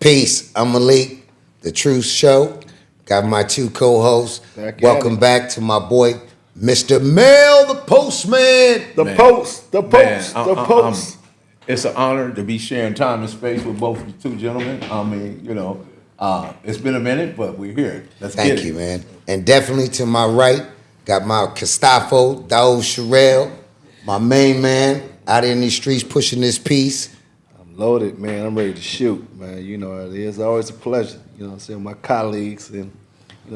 Peace. I'm Malik, the Truce Show. Got my two co-hosts. Welcome back to my boy, Mr. Mel, the Postman. The Post. It's an honor to be sharing time and space with both the two gentlemen. I mean, it's been a minute, but we're here. Thank you, man. And definitely to my right, got my Gustavo, Daoud Sherelle, my main man out in these streets pushing this piece. Loaded, man. I'm ready to shoot, man. You know, it is always a pleasure, saying, my colleagues and,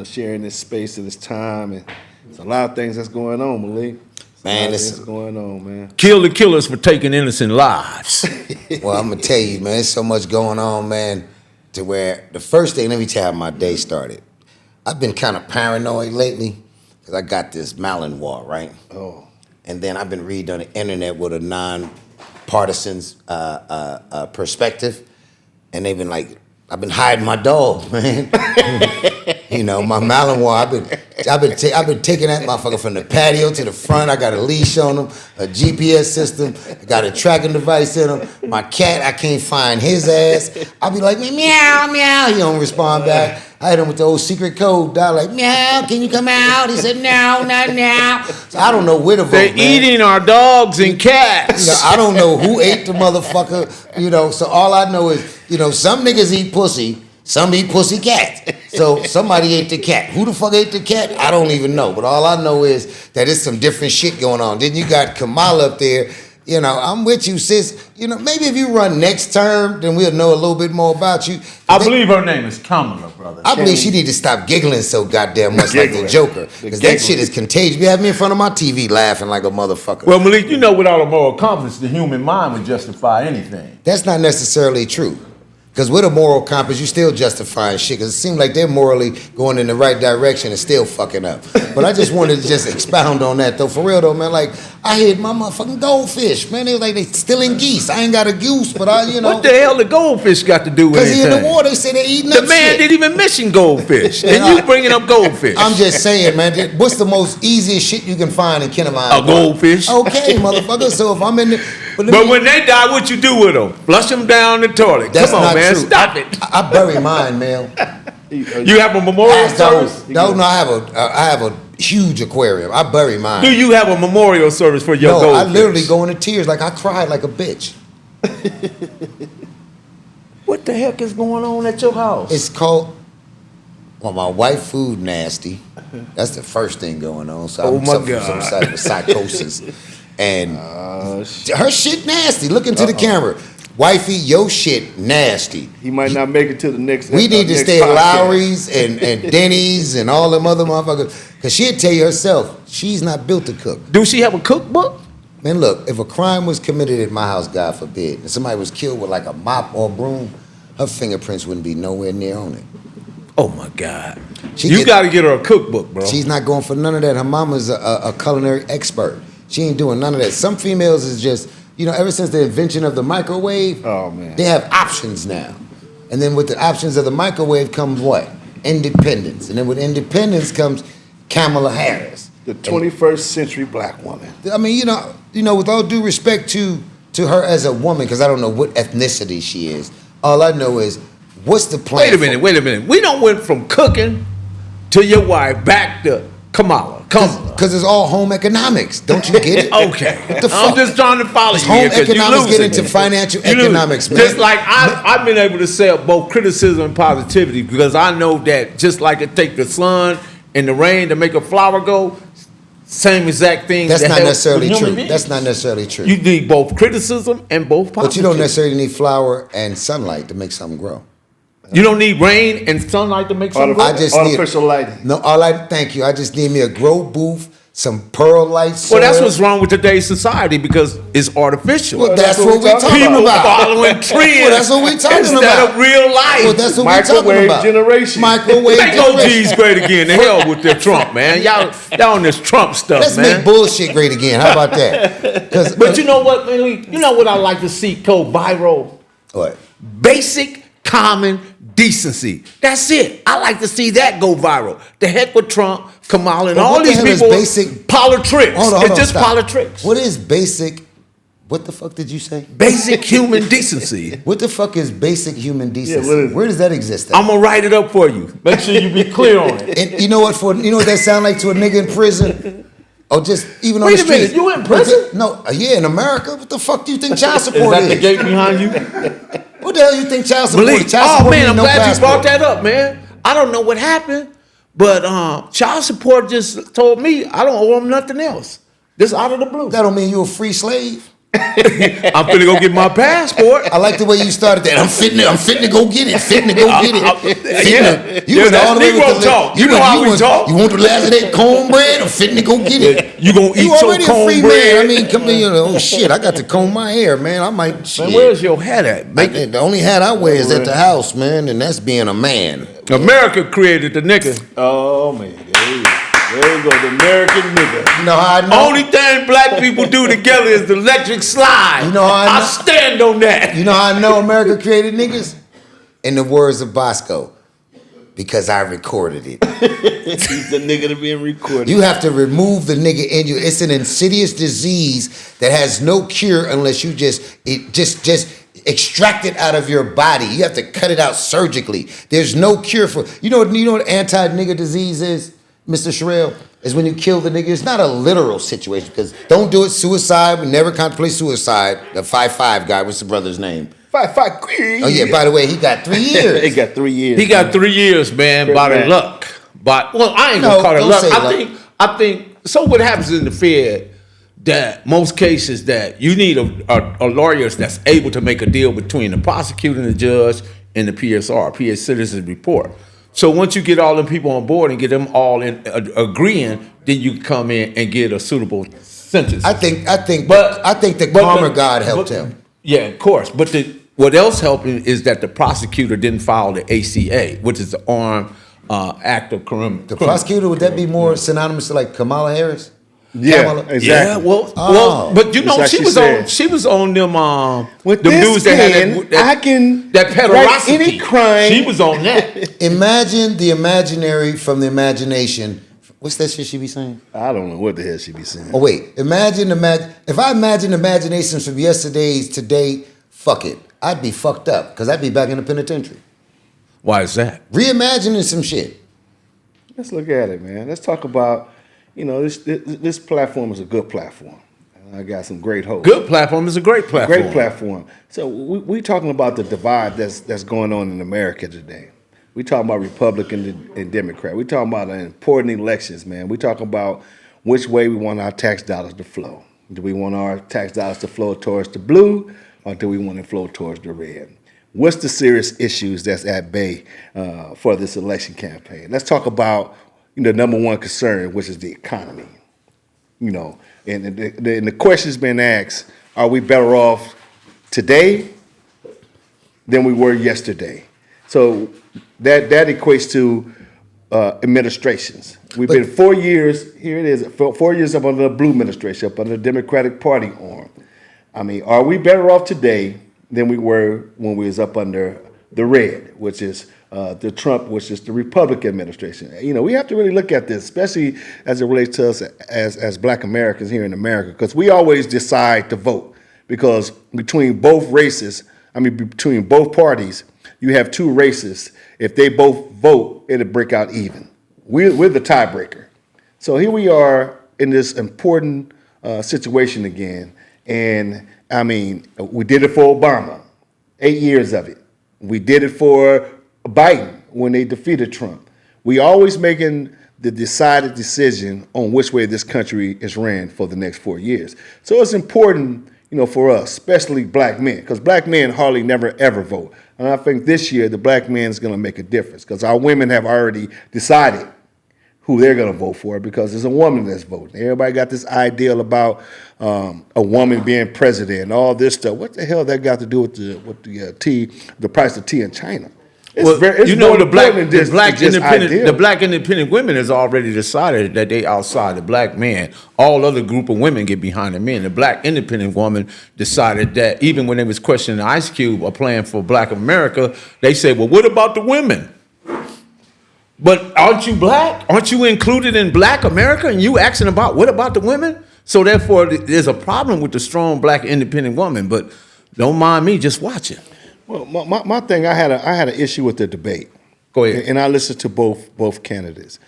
sharing this space and this time. And there's a lot of things that's going on, Malik. It's going on, man. Kill the killers for taking innocent lives. Well, I'm going to tell you, man, there's so much going on, man, to where the first thing, let me tell you how my day started. I've been kind of paranoid lately because I got this Malinois, right? Oh. And then I've been reading on the internet with a non-partisan's perspective, and they've been like, I've been hiding my dog, man. My Malinois. I've been taking that motherfucker from the patio to the front. I got a leash on him, a GPS system. I got a tracking device in him. My cat, I can't find his ass. I'll be like, meow, meow. He don't respond back. I hit him with the old secret code dial, like, meow, can you come out? He said, no, not now. So I don't know where to vote, They're eating our dogs and cats. I don't know who ate the motherfucker, so all I know is, some niggas eat pussy, some eat pussy cat. So somebody ate the cat. Who the fuck ate the cat? I don't even know. But all I know is that there's some different shit going on. Then you got Kamala up there. I'm with you, sis. Maybe if you run next term, then we'll know a little bit more about you. I believe her name is Kamala, brother. I believe she need to stop giggling so goddamn much like the Joker. Because that shit is contagious. You have me in front of my TV laughing like a motherfucker. Well, Malik, with all the moral compass, the human mind would justify anything. That's not necessarily true. Because with a moral compass, you still justifying shit. Because it seems like they're morally going in the right direction and still fucking up. But I just wanted to just expound on that, though. For real, though, man. Like, I hid my motherfucking goldfish, man. They was like, they stealing geese. I ain't got a goose, but What the hell the goldfish got to do with anything? Because he in the water, they say they eating the that man shit. didn't even mention goldfish. And you bringing up goldfish. I'm just saying, man. What's the most easiest shit you can find in Kennewick? A goldfish. Okay, motherfucker. So if I'm in the... But when they die, what you do with them? Flush them down the toilet. That's Come on, not man. true. Stop it. I bury mine, Mel. You have a memorial service? No, I have a huge aquarium. I bury mine. Do you have a memorial service for your goldfish? I literally go into tears. Like, I cried like a bitch. What the heck is going on at your house? It's called... Well, my wife food nasty. That's the first thing going on. So I'm suffering from some type of psychosis. And her shit nasty. Look into the camera. Wifey, your shit nasty. He might not make it to the next. We need to stay at Lowry's and Denny's and all them other motherfuckers. Because she'll tell you herself, she's not built to cook. Do she have a cookbook? Man, look, if a crime was committed at my house, God forbid, and somebody was killed with like a mop or a broom, her fingerprints wouldn't be nowhere near on it. Oh, my God. You got to get her a cookbook, bro. She's not going for none of that. Her mama's a culinary expert. She ain't doing none of that. Some females is just, ever since the invention of the microwave, oh man, they have options now. And then with the options of the microwave comes what? Independence. And then with independence comes Kamala Harris. The 21st century black woman. I mean, with all due respect to her as a woman, because I don't know what ethnicity she is. All I know is, what's the plan? Wait a minute. We don't went from cooking to your wife back to Kamala. Because it's all home economics. Don't you get it? Okay. I'm just trying to follow you. Home economics get into financial economics, man. Just like I've been able to say both criticism and positivity, because I know that just like it take the sun and the rain to make a flower go, same exact thing. That's not necessarily true. That's not necessarily true. You need both criticism and both positivity. But you don't necessarily need flower and sunlight to make something grow. You don't need rain and sunlight to make something grow? I just artificial lighting. No, thank you. I just need me a grow booth, some pearl light soil. Well, that's what's wrong with today's society, because it's artificial. Well, that's what we're talking about. Following trends. Well, that's what we're talking instead about. Of real life. Well, that's what we're talking about. Generation. Microwave Make generation. OGs great again. The hell with their Trump, man. Y'all on this Trump stuff, Let's man. make bullshit great again. How about that? But you know what, man? You know what I like to see go viral? What? Basic, common decency. That's it. I like to see that go viral. The heck with Trump, Kamala, and all these people. Basic politics. Hold on, it's just stop. politics. What is basic What the fuck did you say? Basic human decency. What the fuck is basic human decency? what is it? Where does that exist at? I'm gonna write it up for you. Make sure you be clear on it. And you know what? You know what that sound like to a nigga in prison? Or just even on Wait the a minute, street? you in prison? No, yeah, in America. What the fuck do you think child Is support that is? the gate behind you? What the hell you think child support is? Child Oh support man, mean I'm no glad you passport. brought that up, man. I don't know what happened, but child support just told me I don't owe them nothing else. Just out of the blue. That don't mean you a free slave. I'm finna go get my passport. I like the way you started that. I'm fitting to go get it. Fitting to go get it. You Yeah, went that's all the way with Negro the talk. You know how we talk. You want the last of that cornbread? I'm fitting to go get it. You gonna eat You your already a free man. I cornbread? mean, come in. Oh shit! I got to comb my hair, man. I might. Shit. Man, where's your hat at? The only hat I wear is at the house, man, and that's being a man. America created the nigga. Oh man, there you go, the American nigga. You know how I know? Only thing black people do together is the electric slide. You know how I know? stand on that. You know how I know America created niggas? In the words of Bosco, because I recorded it. He's the nigga to being recorded. You have to remove the nigga in you. It's an insidious disease that has no cure unless you just extract it out of your body. You have to cut it out surgically. There's no cure for. You know what anti-nigga disease is, Mr. Sherrill? Is when you kill the nigga. It's not a literal situation because don't do it. Suicide. We never contemplate suicide. The 5'5" guy. What's the brother's name? 5'5". Oh yeah. By the way, he got 3 years. He got 3 years. He got 3 years, man, by the luck. But I ain't gonna call it don't luck. say luck. I think. So what happens in the Fed? That most cases that you need a lawyer that's able to make a deal between the prosecutor and the judge and the PSR, PA Citizen Report. So once you get all them people on board and get them all in agreeing, then you can come in and get a suitable sentence. I think the karma God helped him. Yeah, of course. But what else helped him is that the prosecutor didn't file the ACA, which is the Armed Act of Criminal. The prosecutor, would that be more synonymous to like Kamala Harris? Yeah, Kamala? exactly. Yeah, well, but you know, Like she was on them With them this dudes that pen, had that I can that write pederosity. any crime. She was on that. Imagine the imaginary from the imagination. What's that shit she be saying? I don't know what the hell she be saying. Oh wait, if I imagine imaginations from yesterday's today, fuck it. I'd be fucked up because I'd be back in the penitentiary. Why is that? Reimagining some shit. Let's look at it, man. Let's talk about, this platform is a good platform. And I got some great hosts. Good platform is a great platform. Great platform. So we talking about the divide that's going on in America today. We talking about Republican and Democrat. We talking about important elections, man. We talking about which way we want our tax dollars to flow. Do we want our tax dollars to flow towards the blue, or do we want to flow towards the red? What's the serious issues that's at bay for this election campaign? Let's talk about the number one concern, which is the economy. And the question's been asked: are we better off today than we were yesterday? So that equates to administrations. We've been 4 years. Here it is. 4 years up under the blue administration, up under the Democratic Party arm. I mean, are we better off today than we were when we was up under the red, which is the Trump, which is the Republican administration? We have to really look at this, especially as it relates to us as Black Americans here in America, because we always decide to vote because between both parties, you have two races. If they both vote, it'll break out even. We're the tiebreaker. So here we are in this important situation again. And I mean, we did it for Obama, 8 years of it. We did it for Biden when they defeated Trump. We always making the decided decision on which way this country is ran for the next 4 years. So it's important, for us, especially black men, because black men hardly never ever vote. And I think this year the black man is going to make a difference because our women have already decided who they're going to vote for because there's a woman that's voting. Everybody got this ideal about a woman being president and all this stuff. What the hell that got to do with the price of tea in China? The black independent women has already decided that they outside the black man. All other group of women get behind the men. The black independent woman decided that even when they was questioning Ice Cube or playing for Black America, they said, well, what about the women? But aren't you black? Aren't you included in Black America? And you asking about what about the women? So therefore, there's a problem with the strong black independent woman. But don't mind me just watching. Well, my thing, I had an issue with the debate. Go ahead. And I listened to both candidates,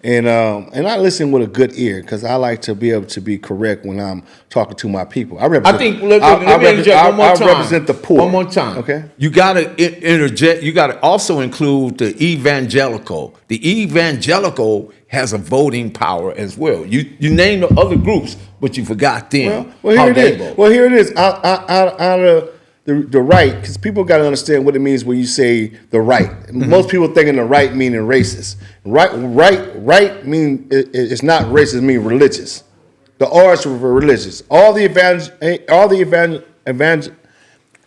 and I listen with a good ear because I like to be able to be correct when I'm talking to my people. I represent. Let me interject one more time. I represent the poor. One more time. Okay. You got to interject. You got to also include the evangelical. The evangelical has a voting power as well. You named the other groups, but you forgot them. Well, here it is. Well, here it is. Out of the right, because people got to understand what it means when you say the right. Mm-hmm. Most people thinking the right meaning racist. Right mean it's not racist. It mean religious. The R is for religious. All the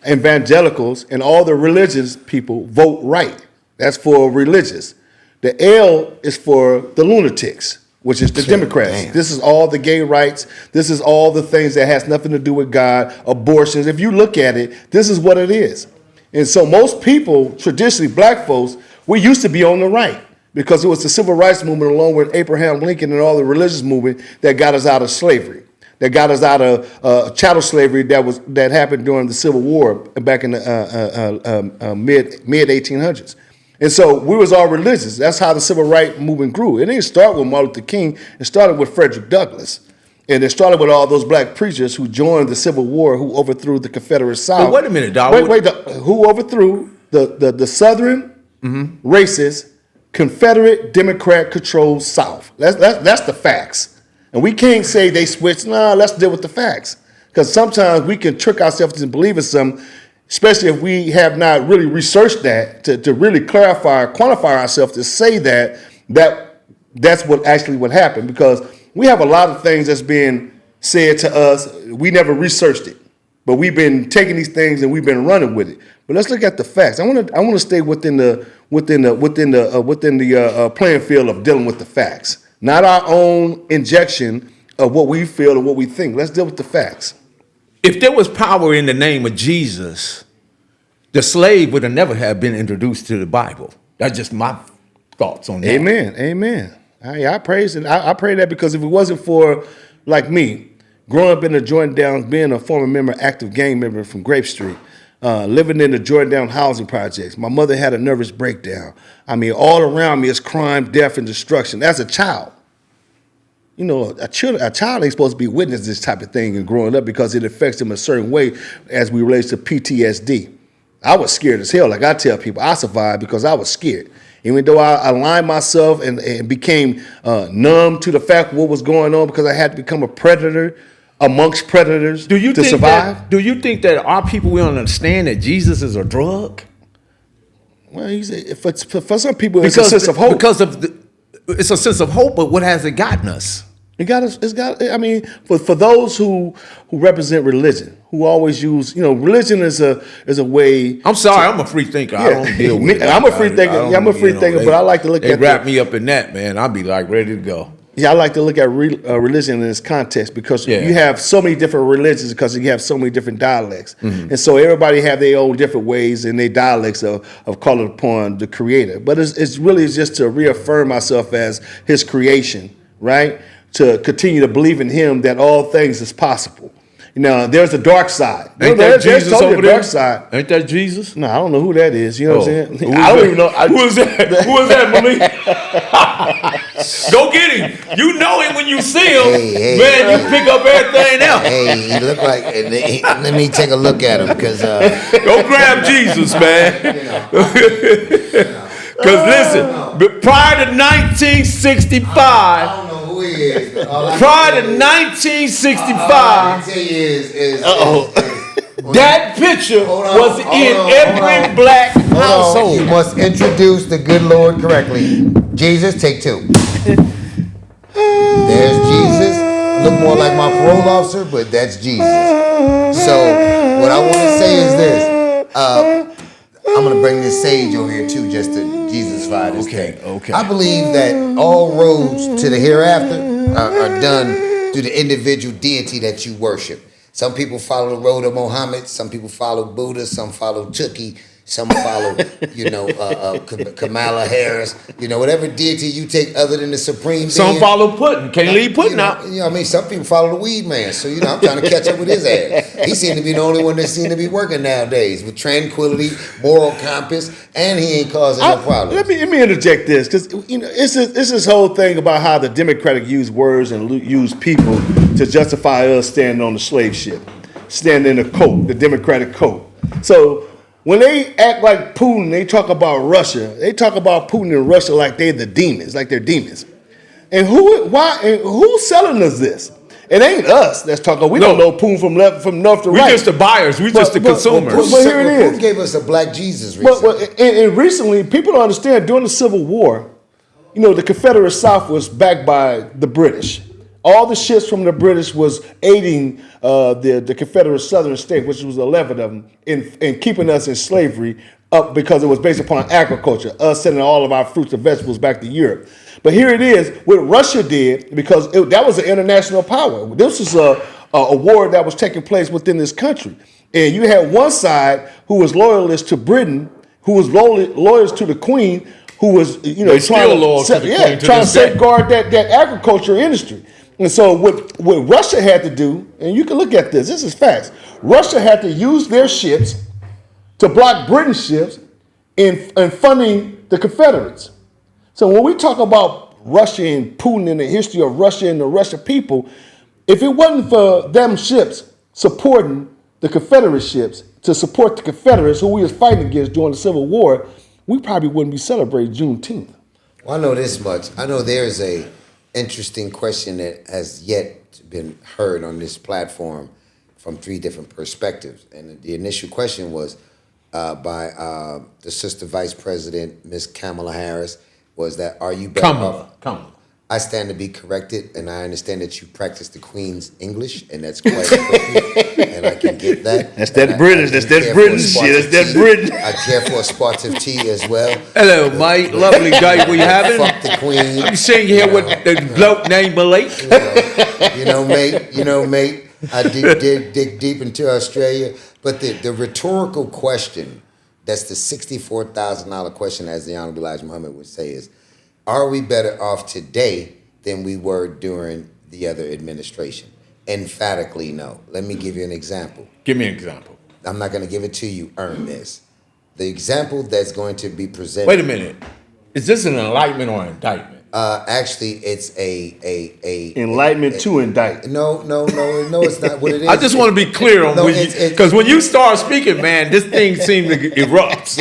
evangelicals and all the religious people vote right. That's for religious. The L is for the lunatics, which is the Democrats. Damn. This is all the gay rights. This is all the things that has nothing to do with God, abortions. If you look at it, this is what it is. And so most people, traditionally black folks, we used to be on the right because it was the civil rights movement along with Abraham Lincoln and all the religious movement that got us out of slavery, that got us out of chattel slavery that happened during the Civil War back in the mid 1800s. And so we was all religious. That's how the civil rights movement grew. It didn't start with Martin Luther King. It started with Frederick Douglass. And it started with all those black preachers who joined the Civil War, who overthrew the Confederate South. But wait a minute, dog. Who overthrew the Southern racist, Confederate, Democrat-controlled South. That's the facts. And we can't say they switched. Nah, let's deal with the facts. Because sometimes we can trick ourselves into believing something, especially if we have not really researched that to really clarify or quantify ourselves to say that's what happened. Because we have a lot of things that's being said to us. We never researched it, but we've been taking these things and we've been running with it. But let's look at the facts. I want to stay within the playing field of dealing with the facts, not our own injection of what we feel or what we think. Let's deal with the facts. If there was power in the name of Jesus, the slave would have never have been introduced to the Bible. That's just my thoughts on that. Amen. I praise it. I pray that because if it wasn't for, like me, growing up in the Jordan Downs, being a former member, active gang member from Grape Street, living in the Jordan Down housing projects, my mother had a nervous breakdown. I mean, all around me is crime, death, and destruction. As a child, you know, a child ain't supposed to be witnessing this type of thing and growing up because it affects them a certain way as we relate to PTSD. I was scared as hell. Like I tell people, I survived because I was scared. Even though I aligned myself and became numb to the fact of what was going on because I had to become a predator amongst predators to survive. Do you think that our people will understand that Jesus is a drug? Well, for some people, it's a sense of hope. It's a sense of hope, but what has it gotten us? I mean, for those who represent religion, who always use, religion is a way. I'm sorry, I'm a free thinker. Yeah. I don't deal with it. I'm a free thinker. I'm a free thinker, but I like to look at. They wrap me up in that, man. I'll be like ready to go. Yeah, I like to look at religion in its context because you have so many different religions because you have so many different dialects. Mm-hmm. And so everybody have their own different ways and their dialects of calling upon the Creator. But it's really just to reaffirm myself as His creation, right? To continue to believe in Him that all things is possible. There's a dark side. Ain't that Jesus over there? Dark side. Ain't that Jesus? No, I don't know who that is. You know what I'm saying? I don't even know. Who is that? Who is that, Malik? Go get him. You know him when you see him. Man, you pick up everything else. Hey, he look like. Let me take a look at him because. Go grab Jesus, man. Because listen, prior to 1965. I don't know who he is. Prior to 1965. All I can tell you is that picture was in every black household. You must introduce the good Lord correctly. Jesus, take two. There's Jesus. Look more like my parole officer, but that's Jesus. So what I want to say is this. I'm going to bring this sage over here too, just to Jesus-fy this thing. Okay. I believe that all roads to the hereafter are done through the individual deity that you worship. Some people follow the road of Muhammad. Some people follow Buddha. Some follow Tukey. Some follow, Kamala Harris. Whatever deity you take other than the supreme. Some being, follow Putin. Can't leave Putin out. Some people follow the weed man. So I'm trying to catch up with his ass. He seemed to be the only one that seemed to be working nowadays with tranquility, moral compass, and he ain't causing no problems. Let me interject this, because it's this whole thing about how the Democratic use words and use people to justify us standing on the slave ship, standing in the coat, the Democratic coat. So when they act like Putin, they talk about Russia. They talk about Putin and Russia like they're the demons, like they're demons. And who's selling us this? It ain't us that's talking. We don't know Putin from north to right. We just the buyers. We just the consumers. But here it is. Putin gave us a black Jesus recently. And recently, people don't understand, during the Civil War, the Confederate South was backed by the British. All the ships from the British was aiding the Confederate Southern state, which was 11 of them, in keeping us in slavery up, because it was based upon agriculture, us sending all of our fruits and vegetables back to Europe. But here it is, what Russia did, because that was an international power. This was a war that was taking place within this country. And you had one side who was loyalist to Britain, who was loyalist to the Queen, who was trying to safeguard that agriculture industry. And so what Russia had to do, and you can look at this is facts. Russia had to use their ships to block British ships in funding the Confederates. So when we talk about Russia and Putin and the history of Russia and the Russian people, if it wasn't for them ships supporting the Confederate ships to support the Confederates who we was fighting against during the Civil War, we probably wouldn't be celebrating Juneteenth. Well, I know this much. I know there's a interesting question that has yet been heard on this platform from 3 different perspectives. And the initial question was by the Sister Vice President, Ms. Kamala Harris, was that, are you better off? Kamala. I stand to be corrected, and I understand that you practice the Queen's English, and that's quite appropriate, and I can get that. That's that British, that's that British shit, that's that British. I care for a sportive tea as well. Hello, Mike. Lovely day we having. Fuck the Queen. I'm sitting here with the bloke named Malik. Mate, I dig deep into Australia, but the rhetorical question, that's the $64,000 question, as the Honorable Elijah Muhammad would say, is, are we better off today than we were during the other administration? Emphatically, no. Let me give you an example. Give me an example. I'm not going to give it to you. Earn this. The example that's going to be presented. Wait a minute. Is this an enlightenment or an indictment? Actually, it's a enlightenment to indict. No, it's not what it is. I just want to be clear on because when you start speaking, man, this thing seems to erupt.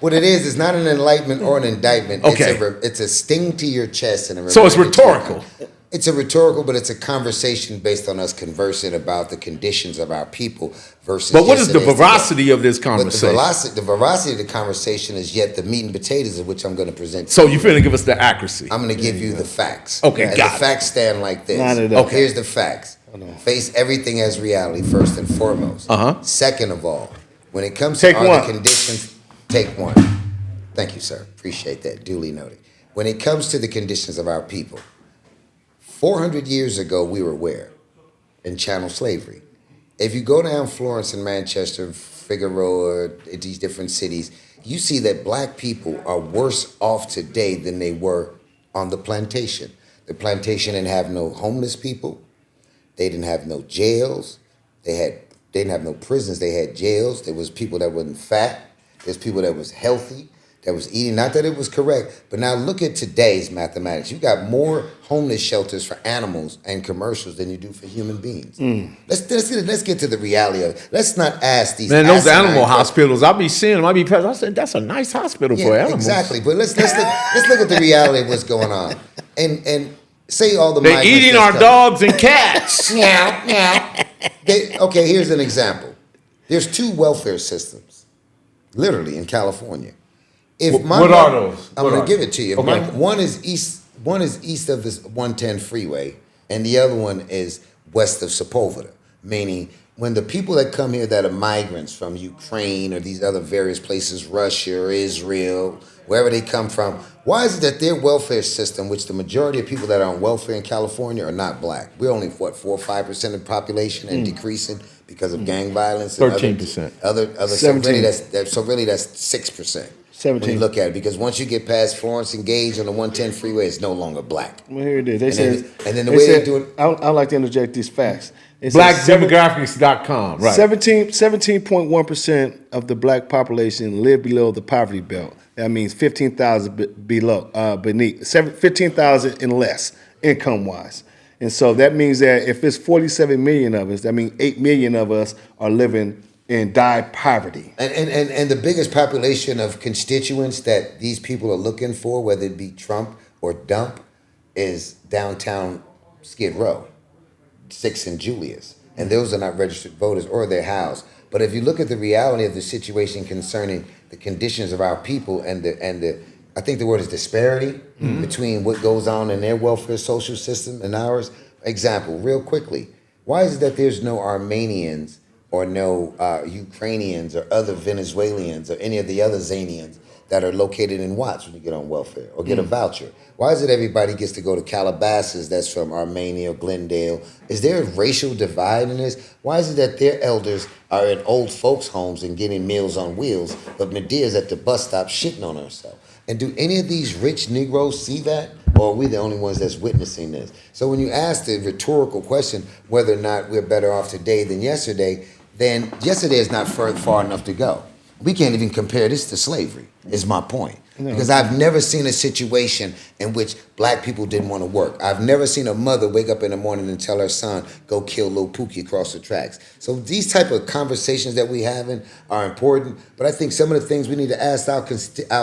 What it is not an enlightenment or an indictment. Okay. It's a sting to your chest and a so it's rhetorical. It's a rhetorical, but it's a conversation based on us conversing about the conditions of our people versus. But what is the veracity of this conversation? The veracity of the conversation is yet the meat and potatoes of which I'm going to present. So you're finna give us the accuracy. I'm going to give you the facts. Okay, and got the it. facts stand like this. Okay. Here's the facts. Face everything as reality first and foremost. Second of all, when it comes to the conditions, take one. Thank you, sir. Appreciate that. Duly noted. When it comes to the conditions of our people, 400 years ago, we were where? In chattel slavery. If you go down Florence and Manchester, Figueroa, these different cities, you see that black people are worse off today than they were on the plantation. The plantation didn't have no homeless people. They didn't have no jails. They didn't have no prisons. They had jails. There was people that wasn't fat. There's people that was healthy, that was eating. Not that it was correct, but now look at today's mathematics. You got more homeless shelters for animals and commercials than you do for human beings. Let's get to the reality of it. Let's not ask these. Man, those animal hospitals, I'll be seeing them. I'll be present. I said, that's a nice hospital for animals. Exactly. But let's look at the reality of what's going on. And say all the they're eating our dogs and cats. Meow. Okay, here's an example. There's 2 welfare systems, literally, in California. What are those? I'm going to give it to you. Okay. One is east of this 110 freeway, and the other one is west of Sepulveda. Meaning, when the people that come here that are migrants from Ukraine or these other various places, Russia or Israel, wherever they come from, why is it that their welfare system, which the majority of people that are on welfare in California are not black? We're only, 4 or 5% of the population and decreasing, because of gang violence. And 13%. Other. So 17. really that's 6%. 17. When you look at it, because once you get past Florence and Gage on the 110 freeway, it's no longer black. Well, here it is. They And said, then the way they do it. I'd like to interject these facts. It says Blackdemographics.com, right. 17.1% of the black population live below the poverty belt. That means 15,000 beneath, 15,000 and less income wise. And so that means that if it's 47 million of us, that means 8 million of us are living in dire poverty. And the biggest population of constituents that these people are looking for, whether it be Trump or Dump, is downtown Skid Row, 6th and Julius. And those are not registered voters or their house. But if you look at the reality of the situation concerning the conditions of our people and the I think the word is disparity between what goes on in their welfare social system and ours. Example, real quickly, why is it that there's no Armenians or no Ukrainians or other Venezuelans or any of the other Zanians that are located in Watts when you get on welfare or get a voucher? Why is it everybody gets to go to Calabasas that's from Armenia or Glendale? Is there a racial divide in this? Why is it that their elders are in old folks' homes and getting Meals on Wheels, but Medea's at the bus stop shitting on herself? And do any of these rich Negroes see that? Or are we the only ones that's witnessing this? So when you ask the rhetorical question whether or not we're better off today than yesterday, then yesterday is not far enough to go. We can't even compare this to slavery, is my point. No. Because I've never seen a situation in which black people didn't want to work. I've never seen a mother wake up in the morning and tell her son, go kill Lil Pookie across the tracks. So these type of conversations that we having are important, but I think some of the things we need to ask our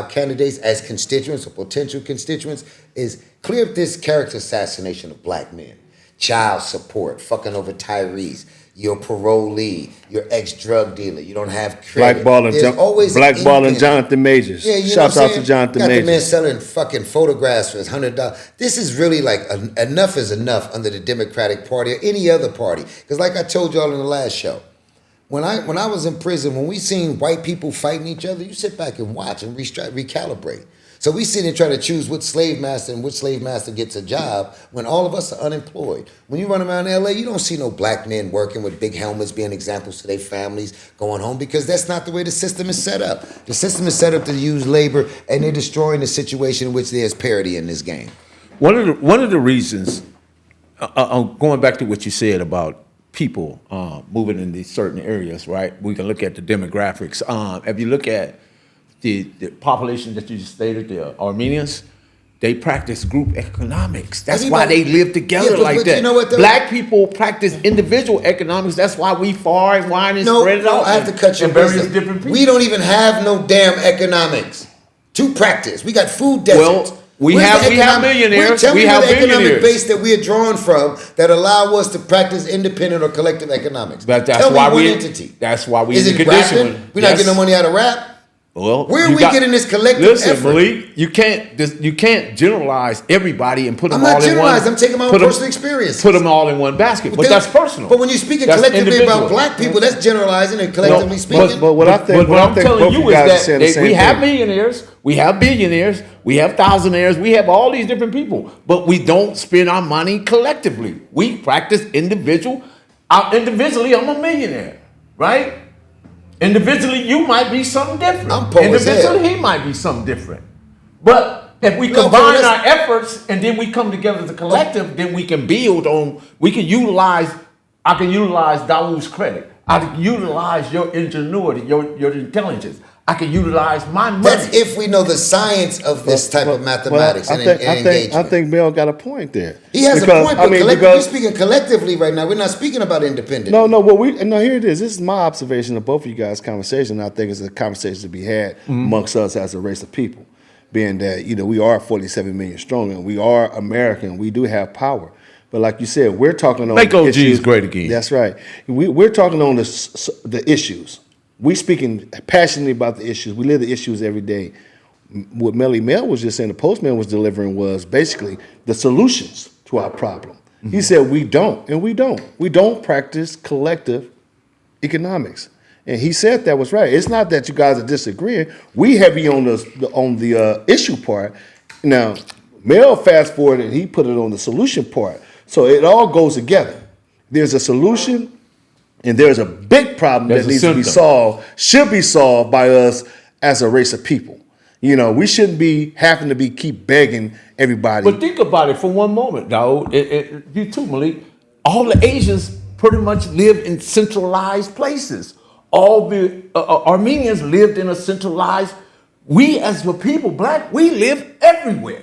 candidates as constituents or potential constituents is clear up this character assassination of black men. Child support, fucking over Tyrese, your parolee, your ex-drug dealer, you don't have credit. Blackballing Jonathan Majors. Yeah, Shouts out to Jonathan Got Majors. the man selling fucking photographs for $100. This is really like enough is enough under the Democratic Party or any other party. Because like I told y'all in the last show, when I was in prison, when we seen white people fighting each other, you sit back and watch and recalibrate. So we sit and try to choose which slave master gets a job when all of us are unemployed. When you run around LA, you don't see no black men working with big helmets being examples to their families going home because that's not the way the system is set up. The system is set up to use labor and they're destroying the situation in which there's parity in this game. One of the reasons, going back to what you said about people moving in these certain areas, right? We can look at the demographics. If you look at the population that you just stated, the Armenians, they practice group economics. That's why they live together like that. You know what, black people practice individual economics. That's why we far and wide and spread it out. I have to cut your various different people. We don't even have no damn economics to practice. We got food deserts. Well, we have millionaires. Tell me have the economic billionaires. base that we are drawing from that allow us to practice independent or collective economics. But that's Tell me why one we. entity. That's why we. Is it rapping? We're not getting no money out of rap. Well, where are we getting this collective effort? Malik, you can't generalize everybody and put them I'm not all in one. generalizing. I'm taking my own personal experience. Put them all in one basket, but that's personal. But when you're speaking That's collectively individual. about black people, that's generalizing and collectively speaking. But what I think, what I'm telling you is that we have thing. millionaires, we have billionaires, we have thousandaires, we have all these different people, but we don't spend our money collectively. We practice individually, I'm a millionaire, right? Individually, you might be something different. I'm poor as hell. Individually, he might be something different. But if we combine our efforts and then we come together as a collective, then we can build on, I can utilize Dawood's credit. I can utilize your ingenuity, your intelligence. I can utilize my money. That's if we know the science of this type of mathematics and engagement. I think Mel got a point there. He has a point, but we're speaking collectively right now. We're not speaking about independent. No. Well, here it is. This is my observation of both of you guys' conversation. I think it's a conversation to be had amongst us as a race of people, being that we are 47 million strong and we are American. We do have power. But like you said, we're talking on Make issues. OGs great again. That's right. We're talking on the issues. We speaking passionately about the issues. We live the issues every day. What Melly Mel was just saying, the postman was delivering was basically the solutions to our problem. Mm-hmm. He said we don't, and we don't. We don't practice collective economics. And he said that was right. It's not that you guys are disagreeing. We heavy on the issue part. Now, Mel fast forwarded, he put it on the solution part. So it all goes together. There's a solution And there's a big problem There's that a needs to be symptom. solved, should be solved by us as a race of people. You know, we shouldn't be having to keep begging everybody. But think about it for one moment, dog. You too, Malik. All the Asians pretty much live in centralized places. All the Armenians lived in a centralized. We as the people, black, we live everywhere.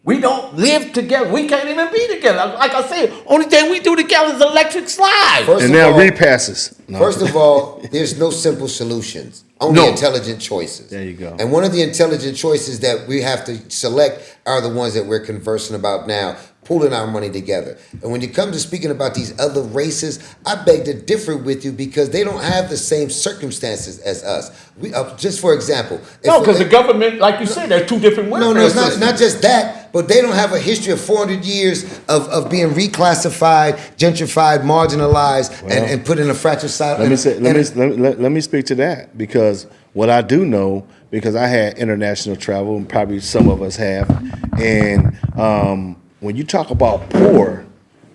We don't live together. We can't even be together. Like I said, only thing we do together is electric slide. First And of now all- repasses. No. First of all, there's no simple solutions. Only No. intelligent choices. There you go. And one of the intelligent choices that we have to select are the ones that we're conversing about now, pooling our money together. And when you come to speaking about these other races, I beg to differ with you because they don't have the same circumstances as us. We, just for example, No, if- because the government, like you said, there's two different welfare no, it's not, systems. not just that, but they don't have a history of 400 years of being reclassified, gentrified, marginalized, and put in a fratricide. Let me speak to that, because what I do know, because I had international travel, and probably some of us have, and when you talk about poor,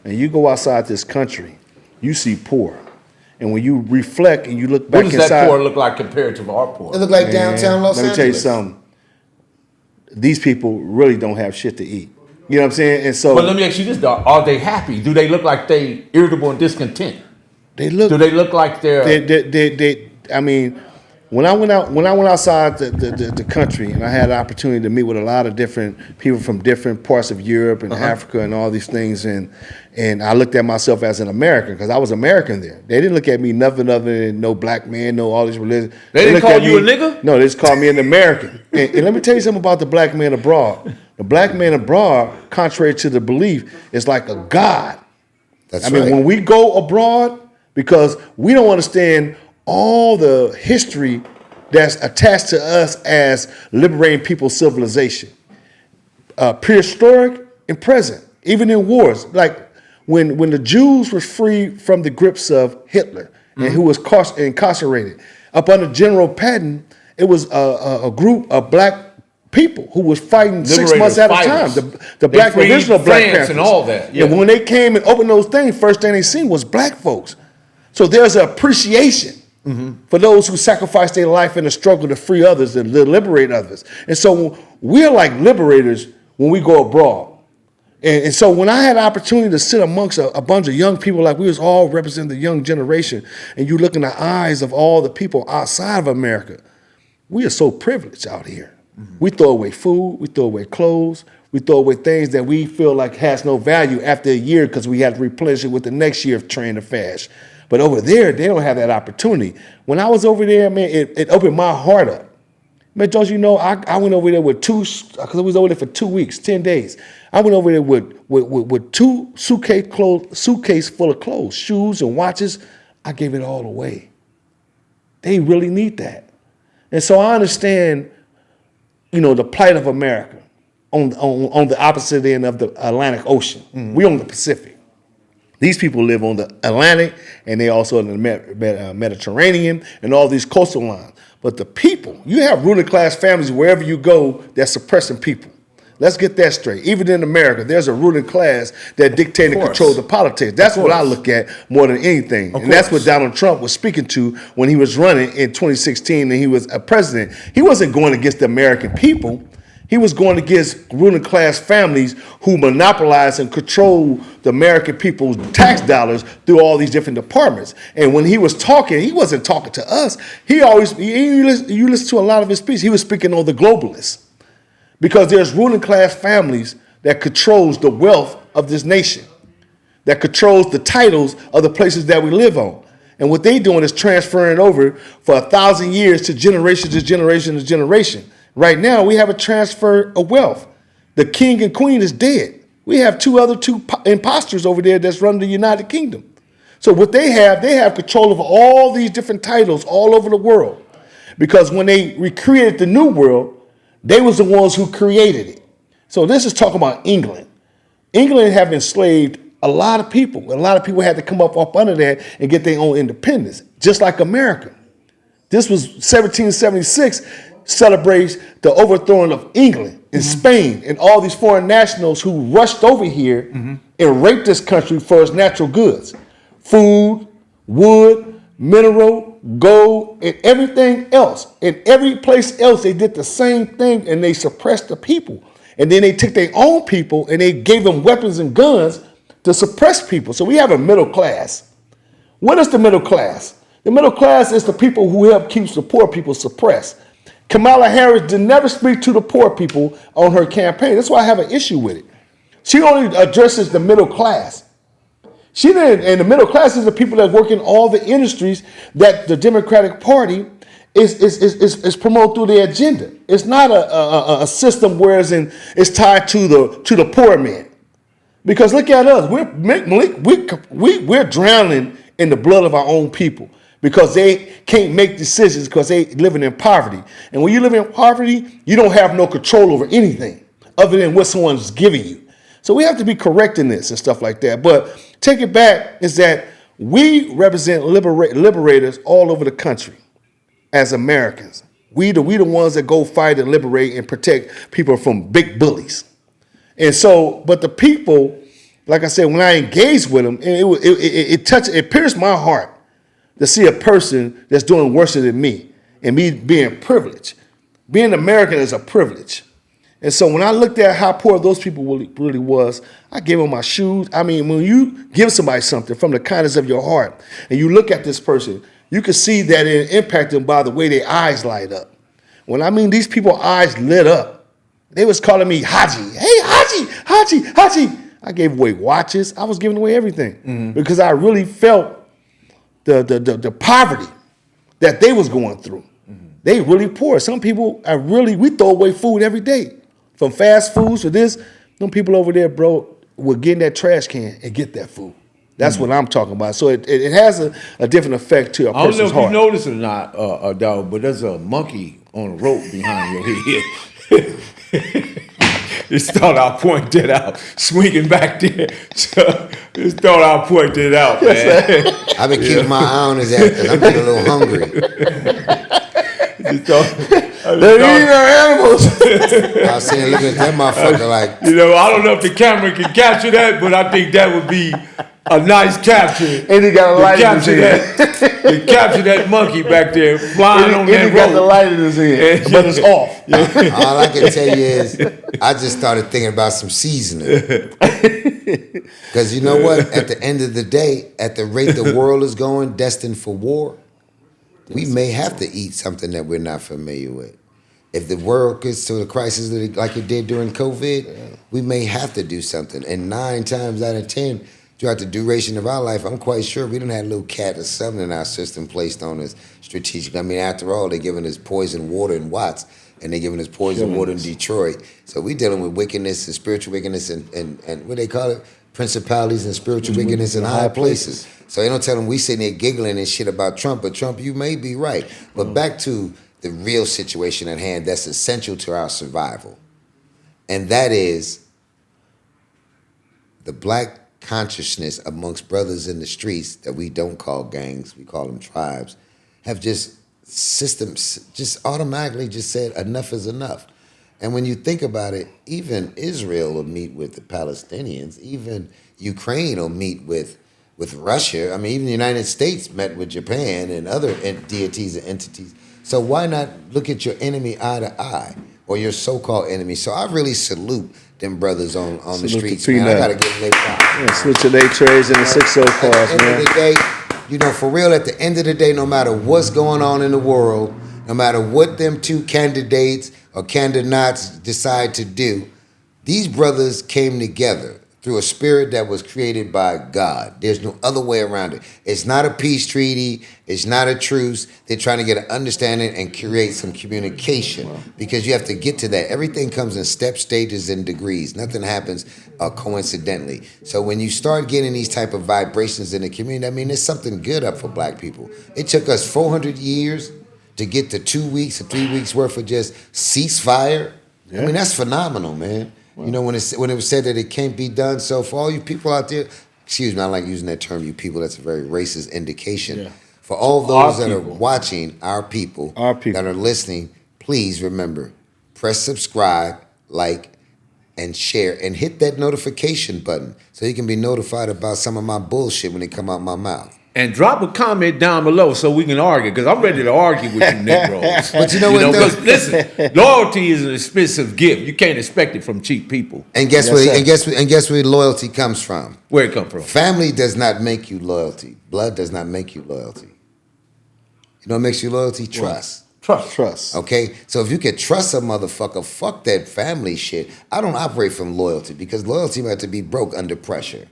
and you go outside this country, you see poor, and when you reflect and you look back What does inside, that poor look like compared to our poor? It look like downtown Los let me Angeles. tell you something. These people really don't have shit to eat. You know what I'm saying? And so But let me ask you this, dog. Are they happy? Do they look like they irritable and discontent? they look. Do they look like they're... I mean, when I went outside the country, and I had the opportunity to meet with a lot of different people from different parts of Europe and Africa and all these things, and I looked at myself as an American, because I was American there. They didn't look at me nothing other than no black man, no all these religions. They didn't looked call at you me- a nigga? No, they just called me an American. And let me tell you something about the black man abroad. The black man abroad, contrary to the belief, is like a god. That's I mean, right. when we go abroad, because we don't understand all the history that's attached to us as liberating people's civilization, prehistoric and present, even in wars. Like when the Jews were free from the grips of Hitler, and who was incarcerated, up under General Patton, it was a group of black people who was fighting 6 Liberators, months at a fighters. time. The They black freed original Black France Panthers and all that, yeah. And when they came and opened those things, first thing they seen was black folks. So there's an appreciation for those who sacrificed their life in the struggle to free others and to liberate others. And so we're like liberators when we go abroad. And so when I had the opportunity to sit amongst a bunch of young people, like we was all representing the young generation, and you look in the eyes of all the people outside of America, we are so privileged out here. We throw away food, we throw away clothes, we throw away things that we feel like has no value after a year because we had to replenish it with the next year of train or fast. But over there, they don't have that opportunity. When I was over there, man, it opened my heart up. Man, don't you know, I went over there with because I was over there for 2 weeks, 10 days. I went over there with two suitcase full of clothes, shoes and watches. I gave it all away. They really need that. And so I understand, the plight of America on the opposite end of the Atlantic Ocean. We on the Pacific. These people live on the Atlantic, and they also in the Mediterranean and all these coastal lines. But the people, you have ruling class families wherever you go that's suppressing people. Let's get that straight. Even in America, there's a ruling class that dictate and control the politics. That's what I look at more than anything. And that's what Donald Trump was speaking to when he was running in 2016 and he was a president. He wasn't going against the American people. He was going against ruling class families who monopolize and control the American people's tax dollars through all these different departments. And when he was talking, he wasn't talking to us. You listen to a lot of his speech, he was speaking on the globalists. Because there's ruling class families that controls the wealth of this nation, that controls the titles of the places that we live on. And what they doing is transferring over for 1,000 years to generation to generation to generation. Right now, we have a transfer of wealth. The king and queen is dead. We have two imposters over there that's running the United Kingdom. So what they have control over all these different titles all over the world. Because when they recreated the New World, they was the ones who created it. So this is talking about England. England have enslaved a lot of people. A lot of people had to come up under that and get their own independence, just like America. This was 1776, celebrates the overthrowing of England and Spain and all these foreign nationals who rushed over here and raped this country for its natural goods. Food, wood, mineral, gold, and everything else. And every place else, they did the same thing, and they suppressed the people. And then they took their own people and they gave them weapons and guns to suppress people. So we have a middle class. What is the middle class? The middle class is the people who help keep the poor people suppressed. Kamala Harris did never speak to the poor people on her campaign. That's why I have an issue with it. She only addresses the middle class. She didn't, and the middle class is the people that work in all the industries that the Democratic Party is promoted through their agenda. It's not a system where it's tied to the poor man. Because look at us, we're drowning in the blood of our own people because they can't make decisions because they living in poverty. And when you live in poverty, you don't have no control over anything other than what someone's giving you. So we have to be correcting this and stuff like that. But take it back is that we represent liberators all over the country as Americans. We the ones that go fight and liberate and protect people from big bullies. And so, but the people, like I said, when I engaged with them, it pierced my heart to see a person that's doing worse than me and me being privileged. Being American is a privilege. And so when I looked at how poor those people really was, I gave them my shoes. I mean, when you give somebody something from the kindness of your heart and you look at this person, you can see that it impacted them by the way their eyes light up. When I mean these people's eyes lit up, they was calling me Haji. Hey, Haji. I gave away watches. I was giving away everything because I really felt the poverty that they was going through. They really poor. Some people we throw away food every day. From fast foods to this, them people over there, bro, will get in that trash can and get that food. That's what I'm talking about. So it has a different effect to a person's heart. I don't know if you noticed it or not, dog, but there's a monkey on a rope behind your head. Just thought I'll point that out. Swinging back there. So, just thought I'll point that out, man. I've been keeping my eye on his ass because I'm getting a little hungry. They're eating our animals. I was sitting looking at that motherfucker like, I don't know if the camera can capture that, but I think that would be a nice capture. And he got a light in his hand. To capture that monkey back there flying on that rope. And he got the light in his hand, but it's off. all I can tell you is I just started thinking about some seasoning. Because you know what? At the end of the day, at the rate the world is going, destined for war, we may have to eat something that we're not familiar with. If the world gets to a crisis like it did during COVID, we may have to do something. And 9 times out of 10, throughout the duration of our life, I'm quite sure we done had a little cat or something in our system placed on us strategic. I mean, after all, they're giving us poison water in Watts, and they're giving us poison water in Detroit. So we dealing with wickedness and spiritual wickedness and what they call it? Principalities and spiritual wickedness in high places. So they don't tell them we sitting there giggling and shit about Trump, but Trump, you may be right. But back to the real situation at hand that's essential to our survival. And that is the black consciousness amongst brothers in the streets that we don't call gangs, we call them tribes, have just automatically just said enough is enough. And when you think about it, even Israel will meet with the Palestinians, even Ukraine will meet with Russia. I mean, even the United States met with Japan and other deities and entities. So why not look at your enemy eye to eye, or your so-called enemy? So I really salute them brothers on the streets, man. I gotta give them their props. Salute to their trades and the 6-0 cars, man. At the end of the day, for real, at the end of the day, no matter what's going on in the world, no matter what them two candidates or candidates decide to do, these brothers came together through a spirit that was created by God. There's no other way around it. It's not a peace treaty. It's not a truce. They're trying to get an understanding and create some communication because you have to get to that. Everything comes in steps, stages, and degrees. Nothing happens coincidentally. So when you start getting these type of vibrations in the community, I mean, there's something good up for black people. It took us 400 years to get to 2 weeks or 3 weeks worth of just ceasefire. Yeah. I mean, that's phenomenal, man. Wow. When it was said that it can't be done, so for all you people out there, excuse me, I like using that term, you people, that's a very racist indication. Yeah. For all those that are watching, our people that are listening, please remember, press subscribe, like, and share, and hit that notification button so you can be notified about some of my bullshit when it come out my mouth. And drop a comment down below so we can argue, because I'm ready to argue with you Negroes. But you know what, though? Because listen, loyalty is an expensive gift. You can't expect it from cheap people. And guess Yes, where? sir. And guess where loyalty comes from? Where it come from? Family does not make you loyalty. Blood does not make you loyalty. You know what makes you loyalty? Trust. Trust. Okay, so if you can trust a motherfucker, fuck that family shit. I don't operate from loyalty because loyalty might have to be broke under pressure.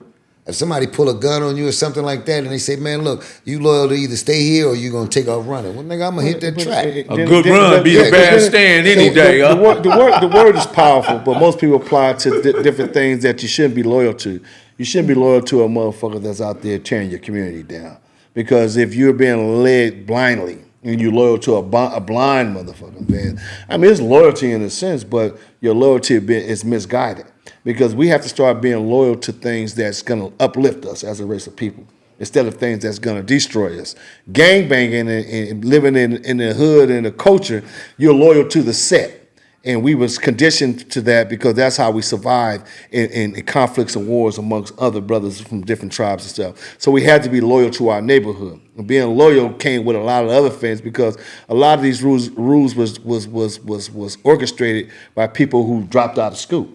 If somebody pull a gun on you or something like that, and they say, "Man, look, you loyal to either stay here or you gonna take off running," well, nigga, I'm gonna hit that track. A good run be a bad stand any day. The word is powerful, but most people apply it to different things that you shouldn't be loyal to. You shouldn't be loyal to a motherfucker that's out there tearing your community down. Because if you're being led blindly and you're loyal to a blind motherfucker, man, I mean, it's loyalty in a sense, but your loyalty is misguided. Because we have to start being loyal to things that's going to uplift us as a race of people instead of things that's going to destroy us. Gangbanging and living in the hood and the culture, you're loyal to the set. And we was conditioned to that because that's how we survive in conflicts and wars amongst other brothers from different tribes and stuff. So we had to be loyal to our neighborhood. And being loyal came with a lot of other things because a lot of these rules was orchestrated by people who dropped out of school.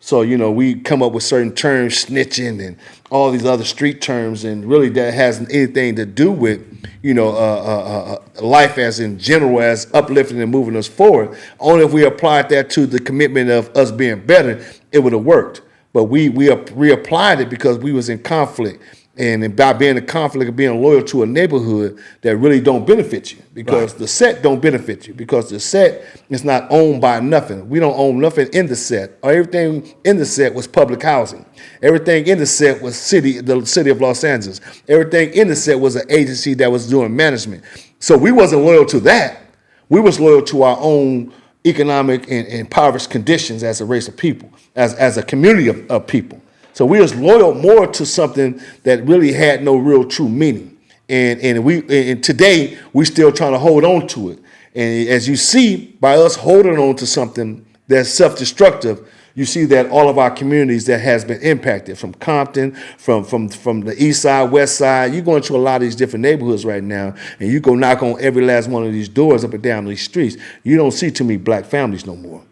So, you know, we come up with certain terms, snitching and all these other street terms, and really that hasn't anything to do with, you know, life as in general, as uplifting and moving us forward. Only if we applied that to the commitment of us being better, it would have worked. But we reapplied it because we was in conflict. And by being in conflict and being loyal to a neighborhood that really don't benefit you because the set don't benefit you because the set is not owned by nothing. We don't own nothing in the set. Everything in the set was public housing. Everything in the set was the city of Los Angeles. Everything in the set was an agency that was doing management. So we wasn't loyal to that. We was loyal to our own economic and impoverished conditions as a race of people, as a community of people. So we was loyal more to something that really had no real true meaning. And today we still trying to hold on to it. And as you see, by us holding on to something that's self-destructive, you see that all of our communities that has been impacted, from Compton, from the east side, west side, you go into a lot of these different neighborhoods right now, and you go knock on every last one of these doors up and down these streets, you don't see too many black families no more.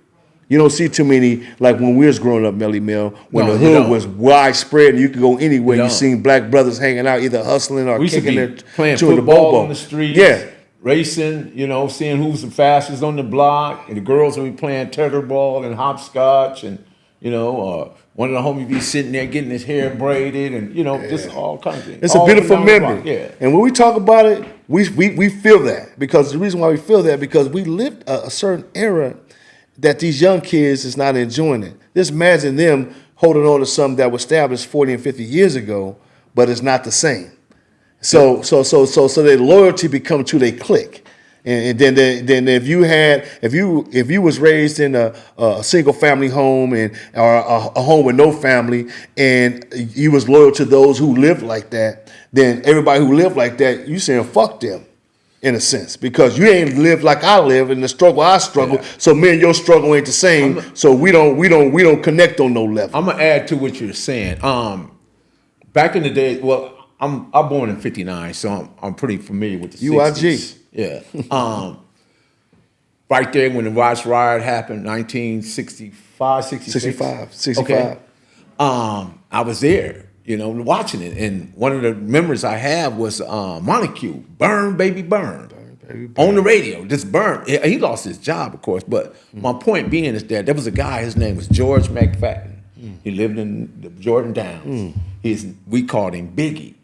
You don't see too many, like when we was growing up, Melly Mill, when the hood was widespread and you could go anywhere. You seen black brothers hanging out, either hustling or kicking their playing chewing the football bobo on the street, racing, you know, seeing who's the fastest on the block, and the girls will be playing tetherball and hopscotch, and you know, one of the homies be sitting there getting his hair braided, and you know, just all kinds of things. It's a beautiful memory. And when we talk about it, we feel that because the reason why we feel that because we lived a certain era that these young kids is not enjoying it. Just imagine them holding on to something that was established 40 and 50 years ago, but it's not the same. So their loyalty become to their clique. And then if you was raised in a single family home or a home with no family, and you was loyal to those who lived like that, then everybody who lived like that, you saying fuck them. In a sense, because you ain't lived like I live and the struggle I struggle, so me and your struggle ain't the same. So we don't connect on no level. I'm gonna add to what you're saying. Back in the day, well, I'm born in '59, so I'm pretty familiar with the UIG. 60s. Yeah. Right there when the Watts Riot happened, 1965, 66. 65. Okay. I was there. You know, watching it. And one of the memories I have was Montague, Burn, Baby, Burn. On the radio, just Burn. He lost his job, of course, but my point being is that there was a guy, his name was George McFadden. He lived in the Jordan Downs. We called him Biggie.